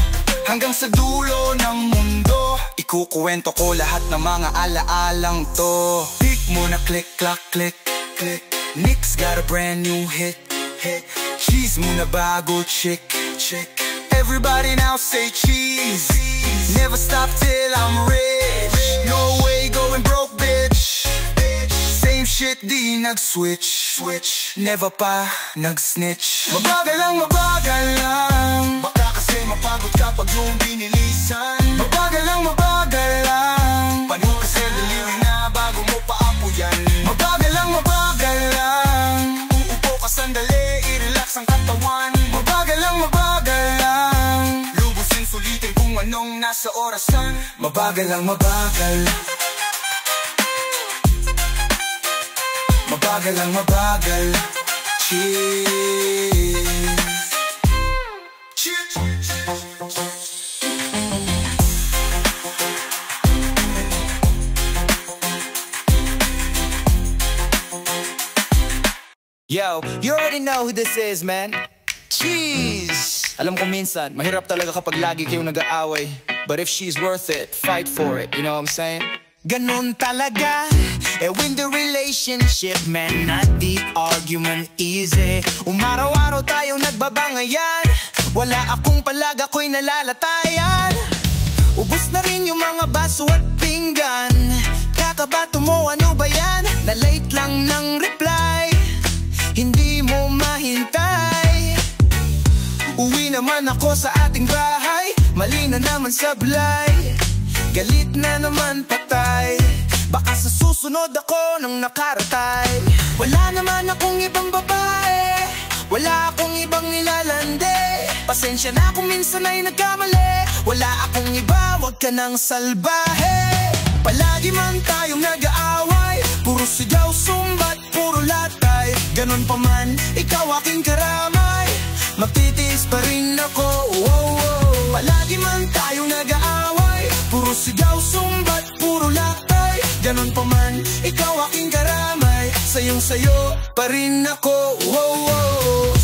hanggang sa dulo ng mundo. Ikukuwento ko lahat ng mga alaalang to. Pick mo na click, clack, click, click. Nick's got a brand new hit. Cheese muna bago chick. Everybody now say cheese. Never stop till I'm rich. No way going broke, bitch. Same shit, di nag-switch. Never pa nag-snitch. Mabagal lang. Baka kasi mapagod kapag yung binilisan. Mabagal lang. Panin kasi daliri na bago mo paapuyan. Mabagal lang. Uupo ka sandali, i-relax ang katawan. Mabagal lang. Lubusin sulitin kung anong nasa orasan. Mabagal lang. Cheers. Yo, you already know who this is, man. Cheese! Alam ko minsan, mahirap talaga kapag lagi kayong nag-aaway. But if she's worth it, fight for it, you know what I'm saying? Ganon talaga, win the relationship, man, not the argument easy. Umaraw-araw tayong nagbabangayan, wala akong palag, ako'y nalalatayan. Ubus na rin yung mga baso at pinggan. Kakabato mo, ano ba yan? Na late lang ng reply, hindi mo mahintay. Uwi naman ako sa ating bahay, mali na naman sablay, galit na naman patay. Baka sa susunod ako nang nakaratay. Wala naman akong ibang babae, wala akong ibang nilalande. Pasensya na kung minsan ay nagkamali, wala akong iba, wag ka nang salbahe. Palagi man tayong nag-aaway, puro sigaw, sumbat, puro latay. Ganon pa man, ikaw aking karamay, magtitiis pa rin ako, Palagi man tayong nag-aaway, puro sigaw, sumbat, puro latay. Ganon pa man, ikaw aking karamay, sayong-sayo pa rin ako,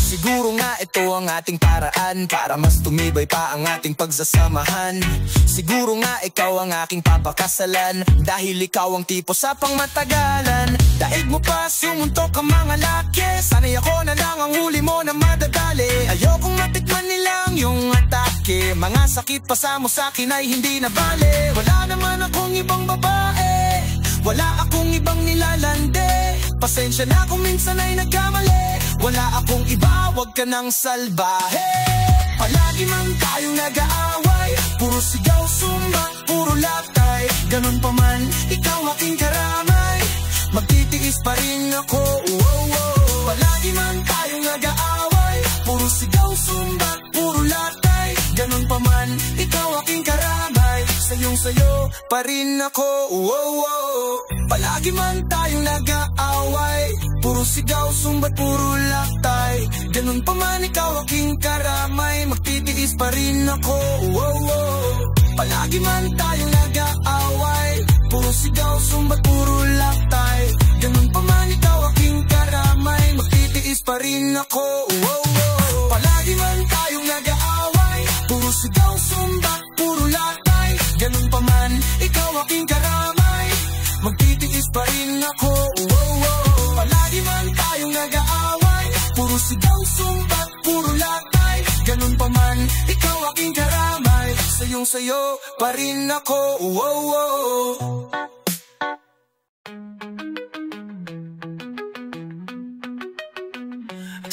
Siguro nga ito ang ating paraan para mas tumibay pa ang ating pagsasamahan. Siguro nga ikaw ang aking papakasalan, dahil ikaw ang tipo sa pangmatagalan. Daig mo pa sumuntok ang mga laki, sana'y ako na lang ang huli mo na madadali. Ayokong matikman nilang yung atake, mga sakit pa sa mo sa'kin ay hindi na bale. Wala naman akong ibang babae, wala akong ibang nilalande. Pasensya na kung minsan ay nagkamali, wala akong iba, wag ka nang salbahe. Palagi man tayong nag-aaway, puro sigaw, sumbat, puro latay. Ganon pa man, ikaw aking karamay, magtitiis pa rin ako, Palagi man tayong nag-aaway, puro sigaw, sumbat, puro latay. Ganon man, ikaw aking karamay. Sayong-sayo pa rin ako, palagi man tayong nag-aaway. Puro sigaw, sumbat, puro laktay. Ganun pa man, ikaw aking karamay. Magtitiis pa rin ako, palagi man tayong nag-aaway. Puro sigaw, sumbat, puro laktay. Ganun pa man, ikaw aking karamay. Magtitiis pa rin ako, palagi man tayong nag-aaway. Puro sigaw, sumbat, puro laktay. Ganun pa man, ikaw aking karamay. Magtitiis pa rin ako, palagi man tayong nag-aaway. Puro sigaw, sumbat, puro laktay. Ganun pa man, ikaw aking karamay. Sayong-sayo pa rin ako,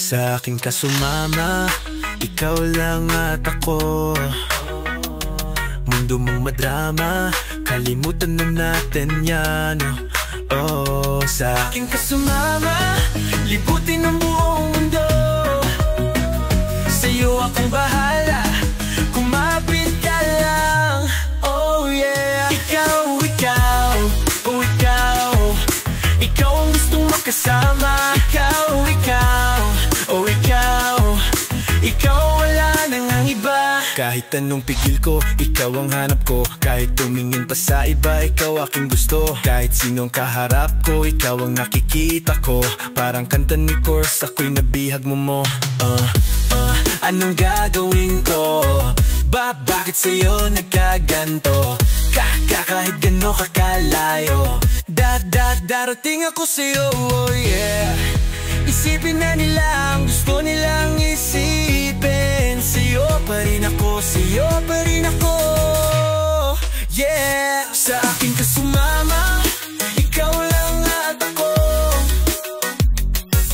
Sa akin ka sumama, ikaw lang at ako. Mundo mong madrama, kalimutan na natin yan. Sa akin ka sumama, libutin ang buong mundo. Sa'yo akong bahala, kumapit ka lang. Oh yeah, ikaw, ikaw, oh ikaw. Ikaw ang gustong makasama. Ikaw, ikaw, oh ikaw. Ikaw wala nang ang iba. Kahit anong pigil ko, ikaw ang hanap ko. Kahit tumingin pa sa iba, ikaw aking gusto. Kahit sinong kaharap ko, ikaw ang nakikita ko. Parang kanta ni Course, ako'y nabihag mo. Anong gagawin ko? Bakit sa'yo nagkaganto? Kahit gano kakalayo, darating ako sa'yo, yeah. Isipin na nila ang gusto nilang isipin. Sa'yo pa rin ako, sa'yo pa rin ako, yeah. Sa akin ka sumama, ikaw lang at ako.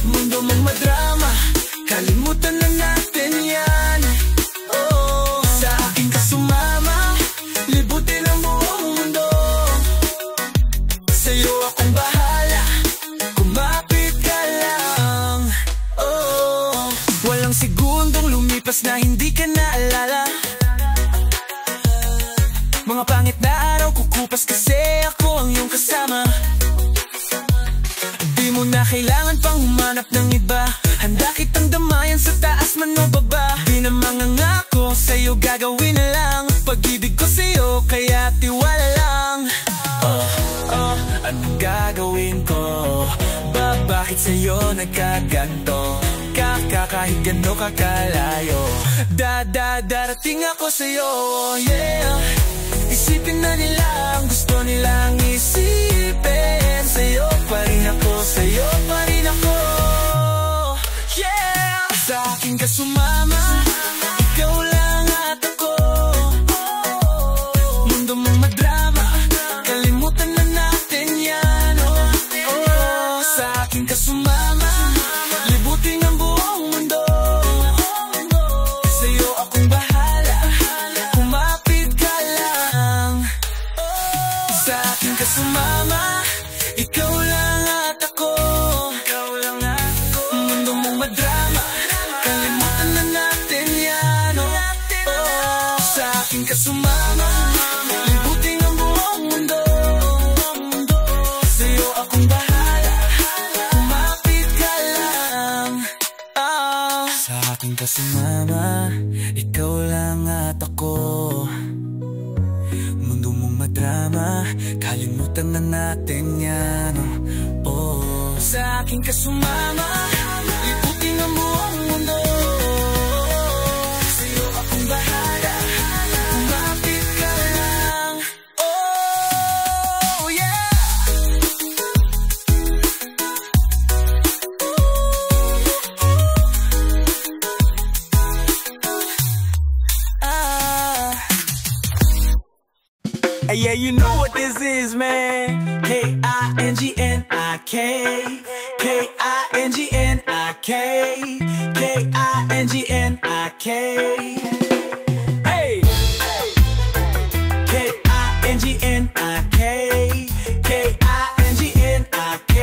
Mundo mong madrama, kalimutan na natin yan. Sa akin ka sumama, libutin ang buong mundo. Sa'yo akong bahala, kumapit ka lang. Walang segundong lumipas na hindi ka naalala. Mga pangit na araw kukupas kasi ako ang iyong kasama. Di mo na kailangan pang humanap ng iba. Handa kitang damayan sa taas man o baba. Di na mangangako, sa'yo gagawin na lang. Pag-ibig ko sa'yo, kaya tiwala lang. Anong gagawin ko? Bakit sa'yo nagkaganto? Kahit gano kakalayo, darating ako sa'yo, yeah. Isipin na nila ang gusto nilang isipin. Sa'yo pa rin ako, sa'yo pa rin ako, yeah. Sa akin ka sumama, ikaw lang at ako. Mundo mong madrama, kalimutan na natin yan. Sa akin ka sumama, libutin ang buong mundo. Sa'yo akong bahala, kumapit ka lang. Sa akin ka sumama, ikaw lang at ako. Mundo mong madrama, kalimutan na natin yan. Sa akin ka sumama, libutin ang buong mundo. Sa'yo akong bahala, kumapit ka lang. Sa akin ka sumama, ikaw lang at ako. Mundo mong madrama, kalimutan na natin yan. Sa akin ka sumama, libutin ang buong mundo. Sa'yo akong bahala, kumapit ka lang. Oh yeah. Yeah, you know what this is, man. K-I-N-G-N-I-K, K-I-N-G-N-I-K, K-I-N-G-N-I-K. Hey! K-I-N-G-N-I-K, K-I-N-G-N-I-K,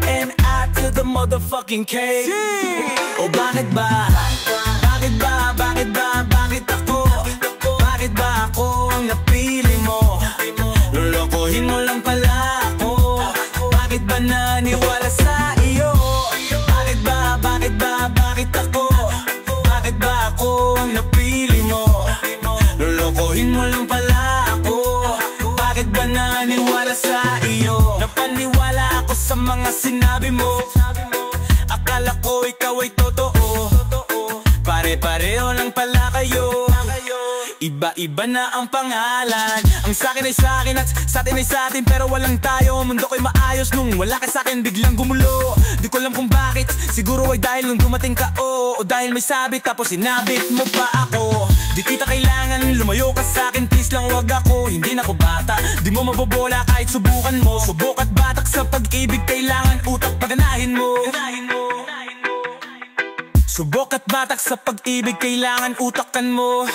N-I to the motherfucking K. Oh, bakit ba? Bakit ako? iba-iba na ang pangalan. Ang sakin ay sakin at satin ay satin, pero walang tayo. Mundo ko'y maayos nung wala ka sakin, biglang gumulo. Di ko alam kung bakit, siguro ay dahil nung dumating ka o dahil may sabit tapos sinabit mo pa ako. Di kita kailangan, lumayo ka sakin, please lang wag ako. Hindi na ko bata, di mo mabobola kahit subukan mo. Subok at batak sa pag-ibig, kailangan utak paganahin mo. Subok at batak sa pag-ibig, kailangan utakan mo.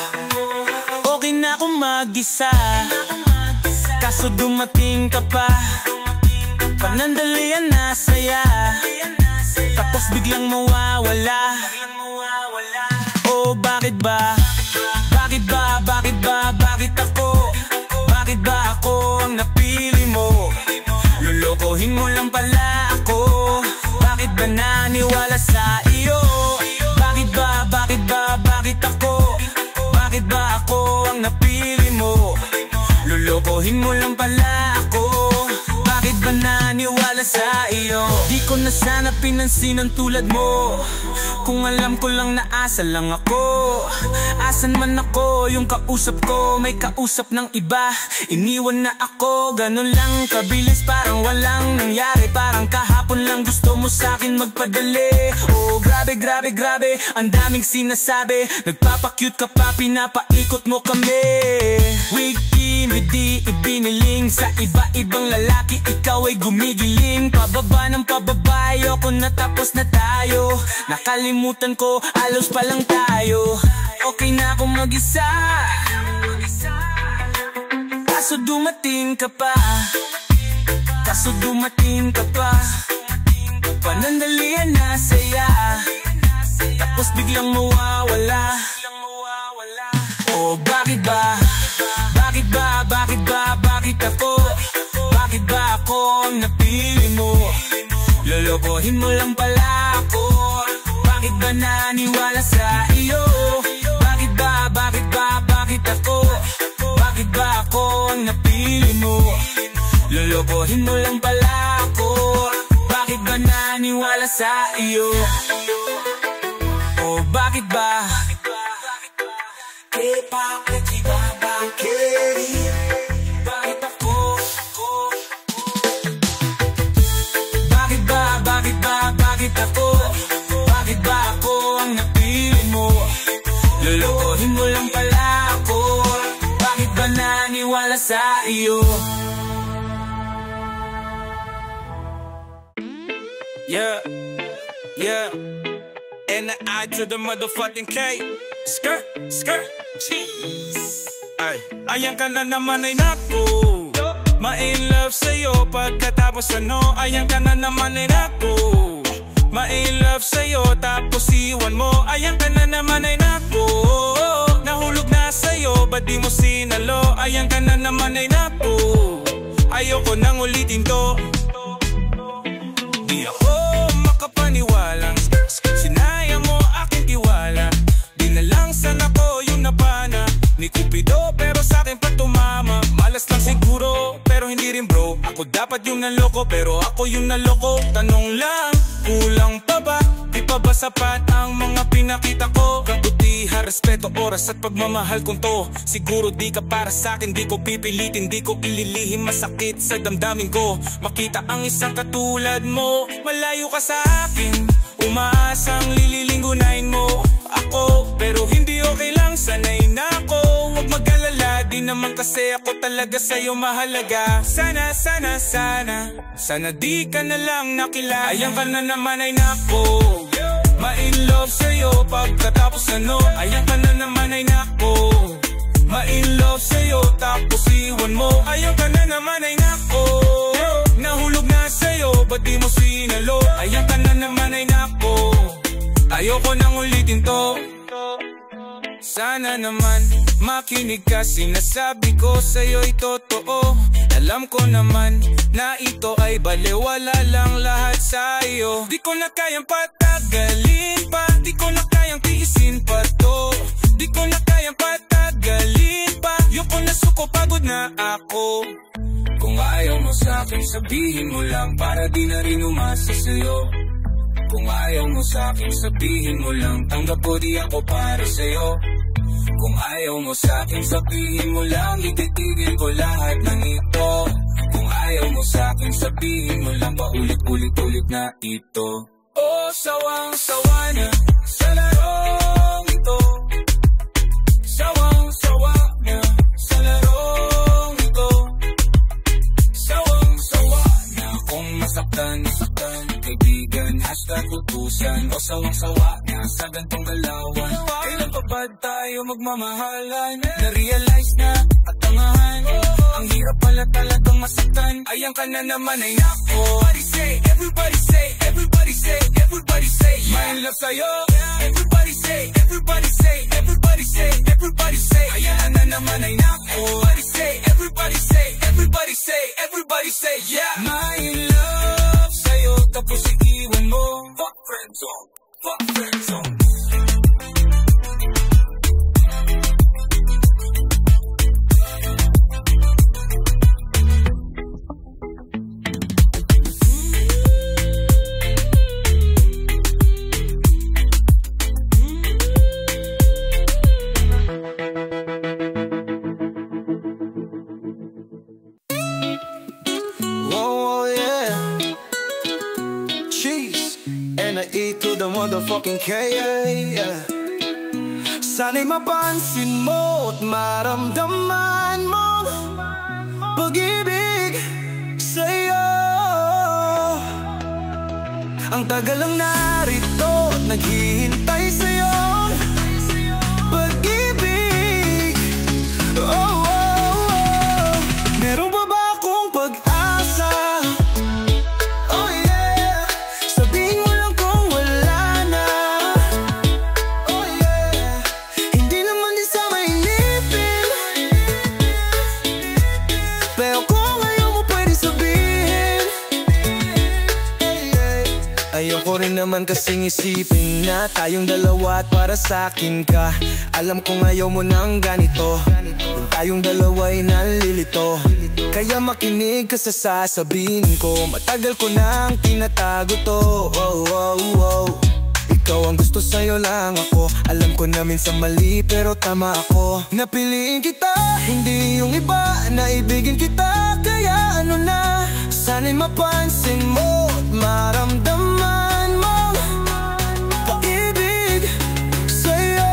Okay na akong mag-isa, kaso dumating ka pa. Panandalian na saya, tapos biglang mawawala. Oh bakit ba? Bakit ba? Bakit ba? Bakit ako? Bakit ba ako ang napili mo? Lulukohin mo lang pala ako. Bakit ba naniwala sa iyo? Bakit ba? Bakit ba? Bakit ako? Bakit ba ako ang napili mo? Lulukohin mo lang pala ako. Bakit ba naniwala sa iyo? Di ko na sana pinansin ang tulad mo. Kung alam ko lang na asa lang ako. Asan man ako, yung kausap ko may kausap ng iba. Iniwan na ako, ganun lang kabilis, parang walang nangyari. Parang kahapon lang gusto mo sa'kin magpadali. Oh grabe, grabe, grabe, ang daming sinasabi. Nagpapakyut ka pa, pinapaikot mo kami. Wiki, di ibiniling sa iba-ibang lalaki, ikaw ay gumigiling. Pababa ng pababa, ayoko na tapos na tayo. Nakalimutan ko, alos pa lang tayo. Okay na akong mag-isa, kaso dumating ka pa. Kaso dumating ka pa. Panandalian na saya, tapos biglang mawawala. Oh bakit ba? Bakit ba? Bakit ba? Bakit ako? Bakit ba ako ang napili mo? Lolokohin mo lang pala ako. Bakit ba naniwala sa iyo? Bakit ba? Bakit ba? Bakit ako? Bakit ba ako ang napili mo? Lolokohin mo lang pala ako. Bakit ba naniwala sa iyo? Oh bakit ba? Bakit ako? Bakit ba? Bakit ba? Bakit ako? Bakit ba ako ang napili mo? Lolokohin mo lang pala ako. Bakit ba naniwala sa iyo? Yeah, yeah. And the I to the motherfucking K. Skirt, skirt, cheese. Ay, ayan ka na naman ay naku. Ma-in love sa'yo pagkatapos ano. Ayan ka na naman ay naku. Ma-in love sa'yo tapos iwan mo. Ayan ka na naman ay naku. Nahulog na sa'yo, ba't di mo sinalo? Ayan ka na naman ay naku. Ayoko nang ulitin to. Di ako makapaniwalang sinayang mo aking tiwala. Di na lang sana ko yung napana ni Cupido, pero sa'kin pa tumama. Malas lang siguro, pero hindi rin bro. Ako dapat yung naloko, pero ako yung naloko. Tanong lang, kulang pa ba? Di pa ba sapat ang mga pinakita ko? Kabutihan, respeto, oras at pagmamahal kong to. Siguro di ka para sa'kin, di ko pipilitin, di ko ililihim. Masakit sa damdamin ko makita ang isang katulad mo. Malayo ka sa akin, umaasang lililinggunahin mo ako, pero hindi okay lang, sanay na ako. Huwag mag-alala, di naman kasi ako talaga sa'yo mahalaga. Sana, sana, sana, sana di ka na lang nakilala. Ayan ka na naman ay nako. Ma-in love sa'yo pagkatapos ano. Ayan ka na naman ay nako. Ma-in love sa'yo tapos iwan mo. Ayan ka na naman ay nako. Nahulog na sa'yo, ba't di mo sinalo? Ayan ka na naman ay nako. Ayoko nang ulitin to. Sana naman makinig ka, sinasabi ko sa'yo'y totoo. Alam ko naman na ito ay balewala lang lahat sa'yo. Di ko na kayang patagalin pa, di ko na kayang tiisin pa to. Di ko na kayang patagalin pa, yung ko na suko, pagod na ako. Kung ayaw mo sa'kin, sabihin mo lang para di na rin umasa sa'yo. Kung ayaw mo sa'kin, sabihin mo lang, tanggap ko di ako para sa'yo. Kung ayaw mo sa'kin, sabihin mo lang, ititigil ko lahat ng ito. Kung ayaw mo sa'kin, sabihin mo lang, paulit-ulit na ito. Oh, sawang-sawa na sa larong ito. Sawang-sawa na sa larong ito. Sawang-sawa na kung masaktan, kaibigan, #utusan. O sawang-sawa na sa gantong galawan. Kailan pa ba tayo magmamahalan? Na-realize na at tangahan, ang hirap pala talagang masaktan. Ayan ka na naman ay nako. Everybody say, everybody say, everybody say, everybody say, my love sa'yo. Everybody say, everybody say, everybody say, everybody say, ayan na naman ay nako. Everybody say, everybody say, everybody say, everybody say, yeah, my love sa'yo. Tapos iiwan mo. Fuck friend zone, fuck friend zone. Motherfucking K, yeah. Sana'y mapansin mo at maramdaman mo pag-ibig sa'yo. Ang tagal lang narito at naghihintay sa'yo. Pag-ibig, oh, oh, oh. Meron pa ba akong pag-asa? Oh yeah, sabihin mo lang kung wala. Ayoko rin naman kasing isipin na tayong dalawa at para sa'kin ka. Alam kong ayaw mo nang ganito, kung tayong dalawa'y nalilito. Kaya makinig ka sa sasabihin ko, matagal ko nang tinatago to. Oh, oh, oh. Ikaw ang gusto, sa'yo lang ako. Alam ko na minsan mali pero tama ako. Napiliin kita, hindi yung iba. Naibigin kita, kaya ano na. Sana'y mapansin mo at maramdaman mo pag-ibig sa'yo.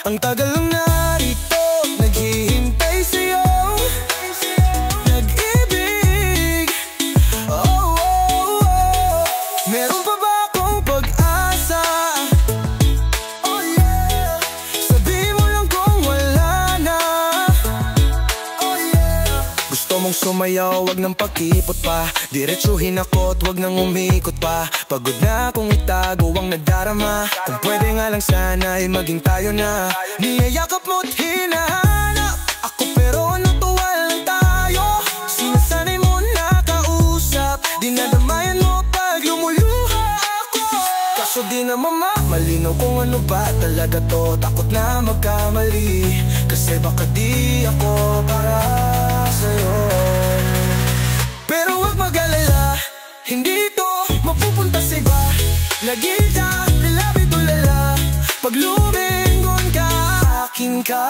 Ang tagal lang narito, naghihintay sa'yo. Nag-ibig, oh, oh, oh. Meron pa ba akong pag-asa? Oh yeah, sabihin mo lang kung wala na. Oh yeah. Gusto mong sumayaw, wag nang pakipot pa. Diretsuhin ako at wag nang umikot pa. Pagod na kung itago ang nadarama. Kung pwede nga lang sana ay maging tayo na. Niyayakap mo't hinahanap ako pero natuwa lang tayo. Sinasanay mo nakausap, dinadamayan mo pag lumuluha ako. Kaso di naman malinaw kung ano ba talaga to. Takot na magkamali, kasi baka di ako para sa'yo. Pero wag mag-alala, hindi ito mapupunta sa iba. Lagi ka, nilabi tulala. Pag lumingon ka, akin ka.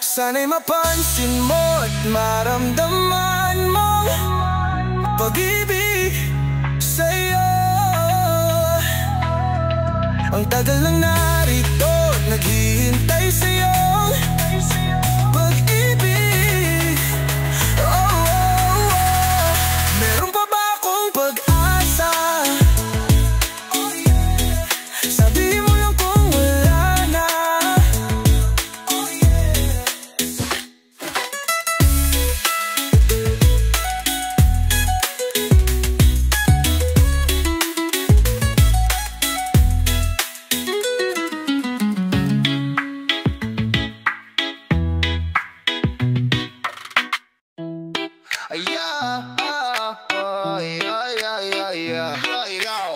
Sana'y mapansin mo at maramdaman mo pag-ibig sa'yo. Ang tagal lang narito, naghihintay sa'yo. Pag-ibig, oh, oh, oh. Meron pa ba akong pag-asa? Oh yeah, sabihin mo lang kung wala na. Oh yeah.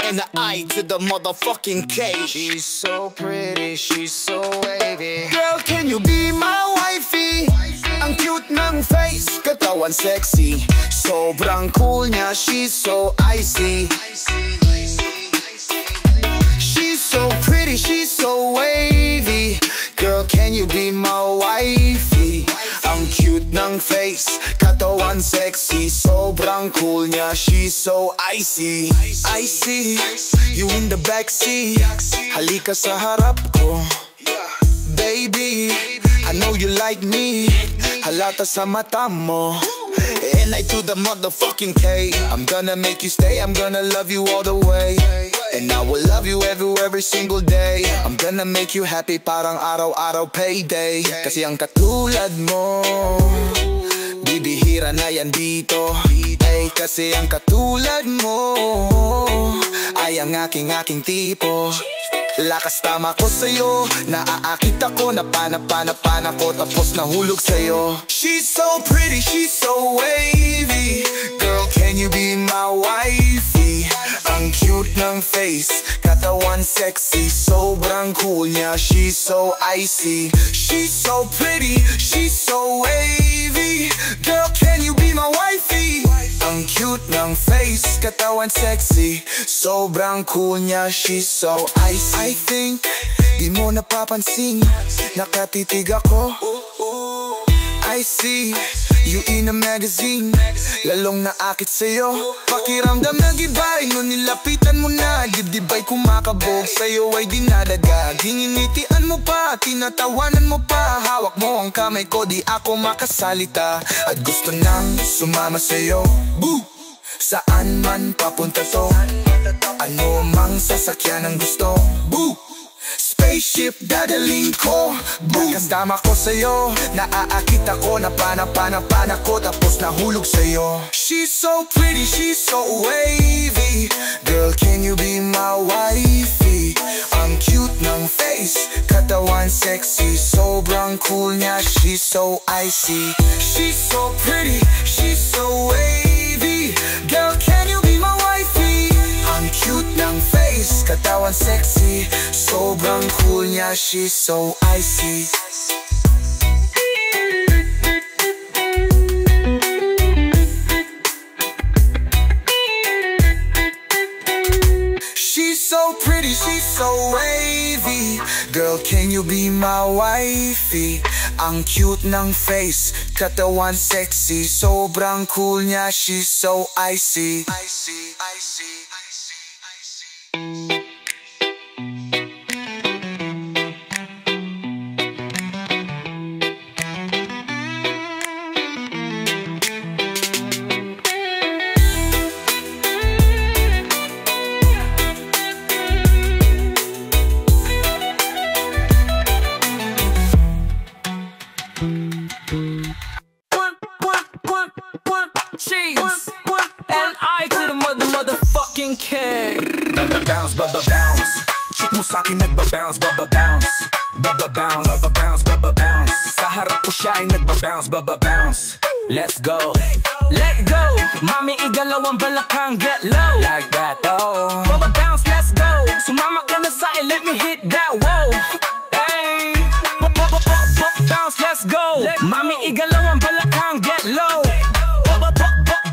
And the I to the motherfucking K. She's so pretty, she's so wavy. Girl, can you be my wifey? Ang cute ng face, katawan sexy. Sobrang cool niya, she's so icy. She's so pretty, she's so wavy. Sobrang cool niya, she's so icy. Icy, you in the backseat. Halika sa harap ko, baby, I know you like me. Halata sa mata mo. And I to the motherfucking K. I'm gonna make you stay, I'm gonna love you all the way. And I will love you every single day. I'm gonna make you happy, parang araw-araw payday. Kasi ang katulad mo, bibihira na yan dito. Ay, kasi ang katulad mo ay ang aking tipo. Lakas tama ko sa'yo, naaakit ako, napanapan ako, tapos nahulog sa'yo. She's so pretty, she's so wavy. Girl, can you be my wifey? Ang cute ng face, katawan sexy. Sobrang cool niya, she's so icy. She's so pretty, she's so wavy. Girl, can you be my wifey? Ang cute ng face, katawan sexy. Sobrang cool niya, she's so icy. I think, di mo napapansin, nakatitig ako. I see you in a magazine, lalong naakit sa'yo. Pakiramdam nag-ibay, nung nilapitan mo na, dibdibay kumakabog, sa'yo ay dinadaga. Ginginitian mo pa, tinatawanan mo pa. Hawak mo ang kamay ko, di ako makasalita. At gusto nang sumama sa'yo. Boo! Saan man papunta to, ano mang sasakyan ang gusto. Boo! Spaceship dadaling ko. Boo! Kasama ko sa'yo, naaakit ako, napanapan ako, tapos nahulog sa'yo. She's so pretty, she's so wavy. Girl, can you be my wifey? Ang cute ng face, katawan sexy. Sobrang cool niya, she's so icy. She's so pretty, she's so wavy. Girl, can you be my wifey? Ang cute ng face, katawan sexy. Sobrang cool niya, she's so icy. She's so pretty, she's so wavy. Girl, can you be my wifey? Ang cute ng face, katawan sexy. Sobrang cool niya, she's so icy. Icy, icy, icy, icy. N-I to the Bounce, bounce. Chick mo sa'kin nagba-bounce, bounce. Bounce, bounce. Sa harap ko siya ay nagba-bounce, bounce. Let's go, let go. Mami, igalaw ang balakang, get low. Like that, oh. Bounce, let's go. Sumama ka na sa'kin, let me hit that, whoa. Hey, bounce, let's go. Mami, igalaw ang balakang, get low.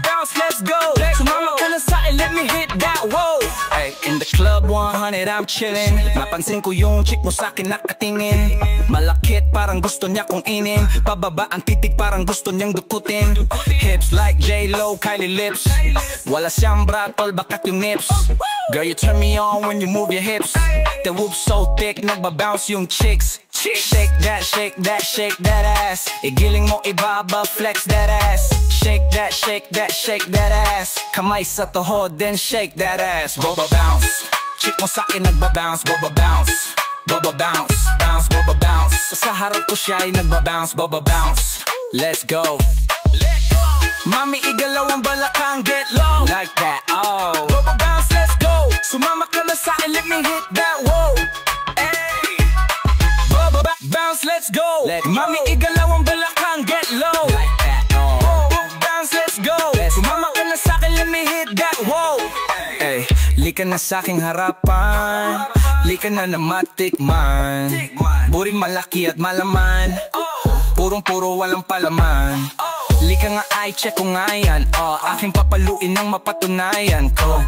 Bounce, let's go. Sumama ka na sa'kin, let me hit that, whoa. Hey, in the club 100, I'm chillin'. Napansin ko yung chick mo sa'kin nakatingin. Malakit, parang gusto niya kong inin. Pababa ang titig, parang gusto niyang dukutin. Hips like J-Lo, Kylie lips. Wala siyang bratol, bakat yung nips. Girl, you turn me on when you move your hips. The whoop so thick, nagbabounce yung chicks. Shake that, shake that, shake that ass. Igiling mo ibaba, flex that ass. Shake that, shake that, shake that ass. Kamay sa tuhod, then shake that ass. Bounce. Chick mo sa'kin nagbabounce, bounce. Bounce, bounce. Sa harap ko siya ay nagbabounce, bounce. Let's go. Mami, igalaw ang balakang, get low. Like that, oh. Bounce, let's go. Sumama ka na sa'kin, let me hit that, whoa. Hey, bounce, let's go. Mami, igalaw ang balakang, get low. Like that, oh. Bounce, let's go. Sumama ka na sa'kin, let me hit that, whoa. Hey, lika na sa'king harapan. Lika na matikman. Buring malaki at malaman. Purong-puro walang palaman. Lika nga ay check ko nga yan. Aking papaluin ng mapatunayan ko.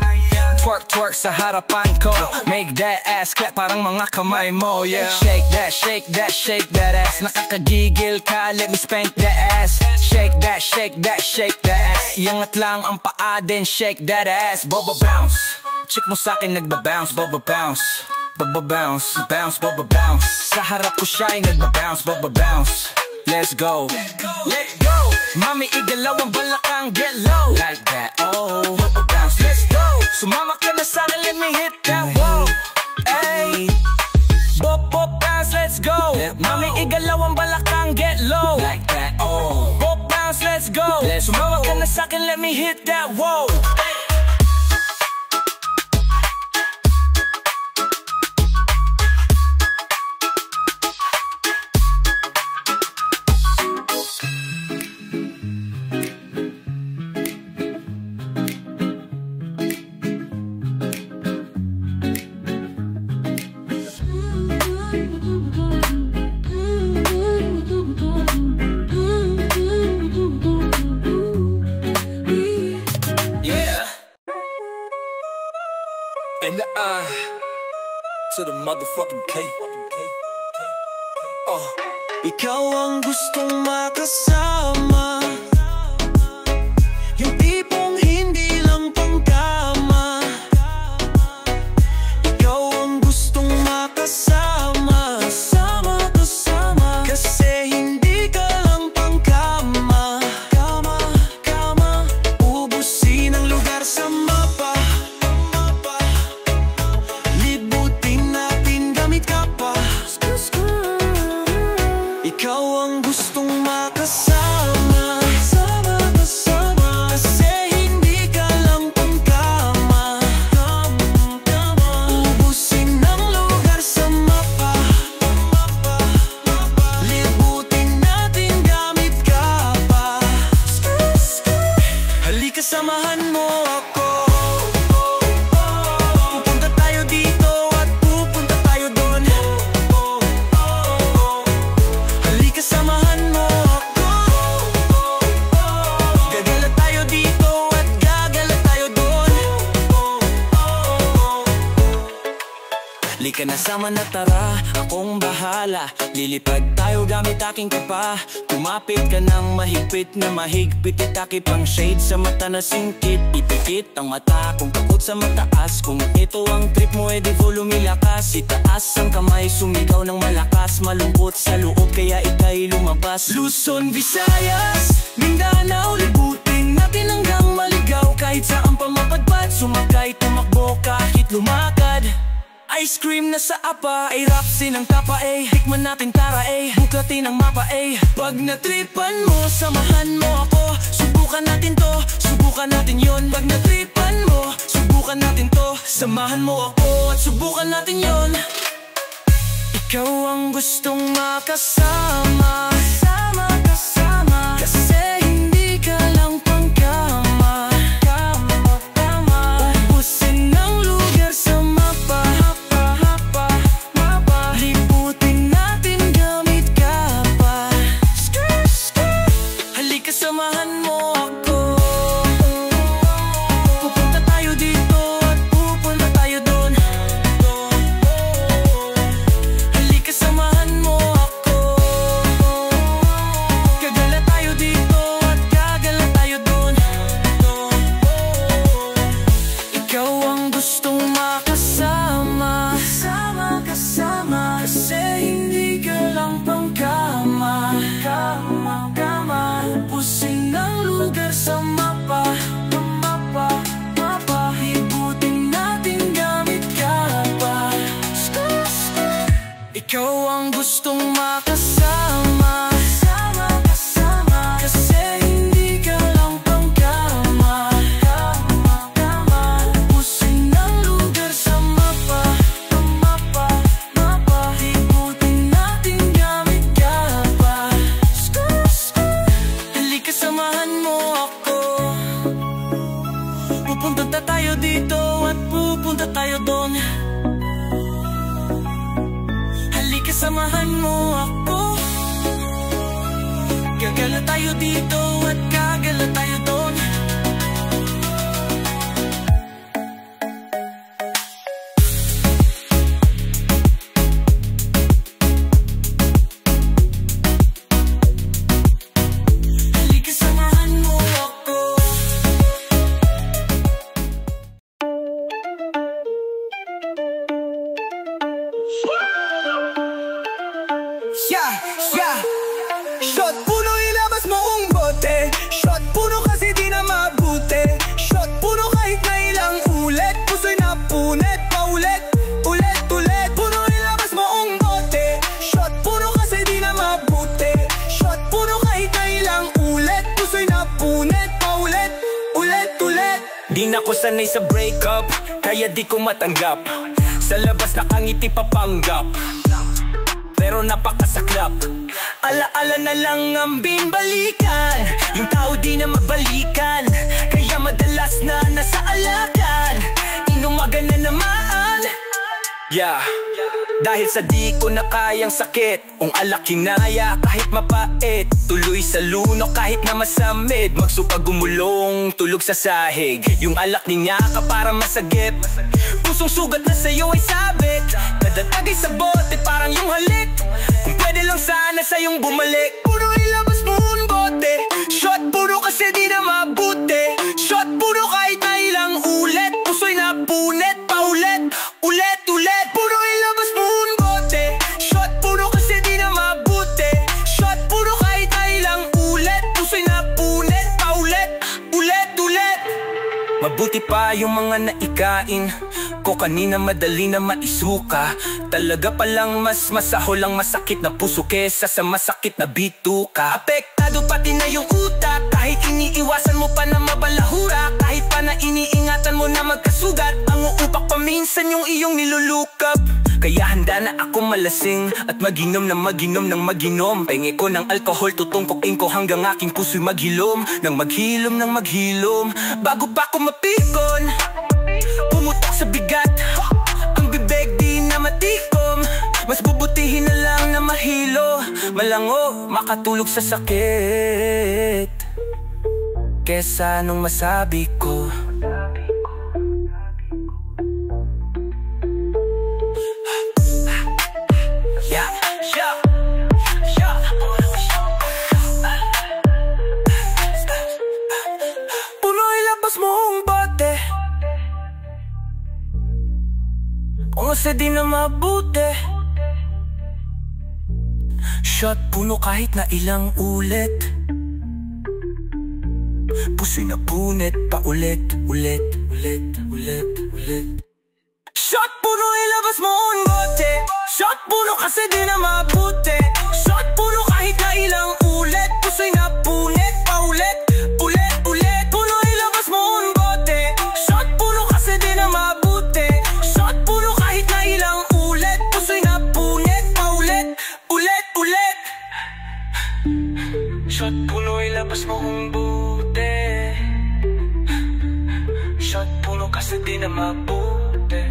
twerk, twerk sa harapan ko. Make that ass clap parang mga kamay mo, yeah. Shake that, shake that, shake that ass. Nakakagigil ka, let me spank that ass. Shake that, shake that, shake that ass. Iangat lang ang paa din, shake that ass. Bobo bounce, chick mo sa'kin nagba-bounce. Bobo bounce, bobo bounce, bounce, bobo bounce. Sa harap ko siya'y nagba-bounce, bobo bounce. Let's go, let go. Mami, igalaw ang balakang, get low. Like that, oh, bobo bounce, let's go. Sumama ka na sa'kin, let me hit that, whoa. Ay, bobo bounce, let's go. Mami, igalaw ang balakang, get low. Like that, oh, bobo bounce, let's go. Sumama ka na sa'kin, let me hit that, whoa. And the I to the motherfucking K. Ikaw ang gustong makasama, yung tipong hindi lang pangkama. Ikaw ang gustong makasama, kasama, kasama. Kasi hindi ka lang pangkama, kama, kama. Ubusin ang lugar sa mapa, libutin natin gamit ka pa. Ikaw ang gustong makasama, kasama, kasama. Kasi hindi ka lang pangkama, kama, kama. Ubusin ang lugar sa mapa, libutin natin gamit ka pa. Halika samahan mo ako, pupunta tayo dito at pupunta tayo doon. Halika samahan mo ako, gagala tayo dito at gagala tayo doon. Halika na sama na tara, akong bahala. Lilipad tayo gamit aking kapa. Kumapit ka ng mahigpit na mahigpit. Itakip ang shade sa mata na singkit. Ipikit ang mata kung takot sa mataas. Kung ito ang trip mo, edi volume lakas. Itaas ang kamay, sumigaw ng malakas. Malungkot sa loob, kaya ika'y lumabas. Luzon, Visayas, Mindanao, libutin natin hanggang maligaw. Kahit saan pa mapadpad, sumakay, tumakbo kahit lumakad. Ice cream na sa apa, ay rapsin ang tapa eh. Tikman natin tara eh, buklatin ang mapa eh. Pag natripan mo, samahan mo ako. Subukan natin to, subukan natin yon. Pag natripan mo, subukan natin to. Samahan mo ako at subukan natin yon. Ikaw ang gustong makasama, kasama, kasama. Kasi hindi ka lang pangkama, kama, kama. Ubusin ang lugar sa mapa, libutin natin gamit ka pa. Halika samahan mo ako, pupunta tayo dito at pupunta tayo doon. Halika samahan mo ako, gagala tayo dito at gagala tayo doon. Ikaw ang gustong makasama, kasama, kasama. Kasi hindi ka lang pangkama, kama, kama. Ubusin ang lugar sa mapa, mapa, mapa. Libutin natin gamit ka pa. Ikaw ang gustong makasama, kasama, kasama. Kasi hindi ka lang pangkama, kama, kama. Ubusin ang lugar sa mapa, mapa, mapa. Libutin natin gamit ka pa. Halika samahan mo ako, pupunta tayo dito at pupunta tayo doon. Halika samahan mo ako, gagala tayo dito at gagala tayo doon. ako sanay sa breakup, kaya di ko matanggap. Sa labas nakangiti papanggap, pero napakasaklap. Alaala na lang ang binbalikan, yung tao di na mabalikan, kaya madalas na nasa alakan, inumaga na naman. Yeah, dahil sa di ko na kayang sakit, ang alak kinaya kahit mapait, tuloy sa luno kahit na masamid, magsupag gumulong, tulog sa sahig, yung alak niya ka para masagip, pusong sugat na sa'yo ay sabit, kada tagay sa bote parang yung halik, kung pwede lang sana sa'yong bumalik. Puro ilabas mo ang bote, shot puro kasi di na mabuti, shot puro kahit na ilang ulit, puso'y napunit, paulit, ulit, ulit. Puro ilabas mo ang bote, shot puro kasi di na mabuti, shot puro kahit na ilang ulit, puso'y napunit, paulit, ulit, ulit. Mabuti pa yung mga naikain ko kanina, madali na maisuka. Talaga palang mas masahol ang masakit na puso kesa sa masakit na bituka. Apektado pati na yung utak, kahit iniiwasan mo pa na mabalahura, kahit pa na iniingatan mo na magkasugat, ang uupak pa minsan yung iyong nilulukap. Kaya handa na ako malasing at maginom ng maginom ng maginom. Pahingi ko ng alkohol, tutungkokin ko hanggang aking puso'y maghilom, nang maghilom ng maghilom, bago pa ako mapikon, pumutok sa bigat, ang bibig di na matikom. Mas bubutihin na lang na mahilo, malango, makatulog sa sakit, kesa nung masabi ko. Puno ilabas mo ang bote, kung kasi di na mabuti, shot puno kahit na ilang ulit, puso'y napunit, paulit, ulit, ulit, ulit, ulit. Shot puno ilabas mo ang bote, shot puno kasi di na mabuti, shot puno kahit na ilang ulit, puso'y napunit, paulit, ulit, ulit. Puno ilabas mo ang bote, shot puno kasi di na mabuti, shot puno kahit na ilang ulit, puso'y napunit, paulit, ulit, ulit. Shot puno ilabas mo ang bote, shot puno kasi di na mabuti,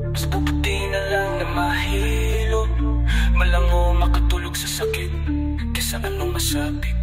mas puputi na lang na mahilo, malango makatulog sa sakit, kesa anong masabi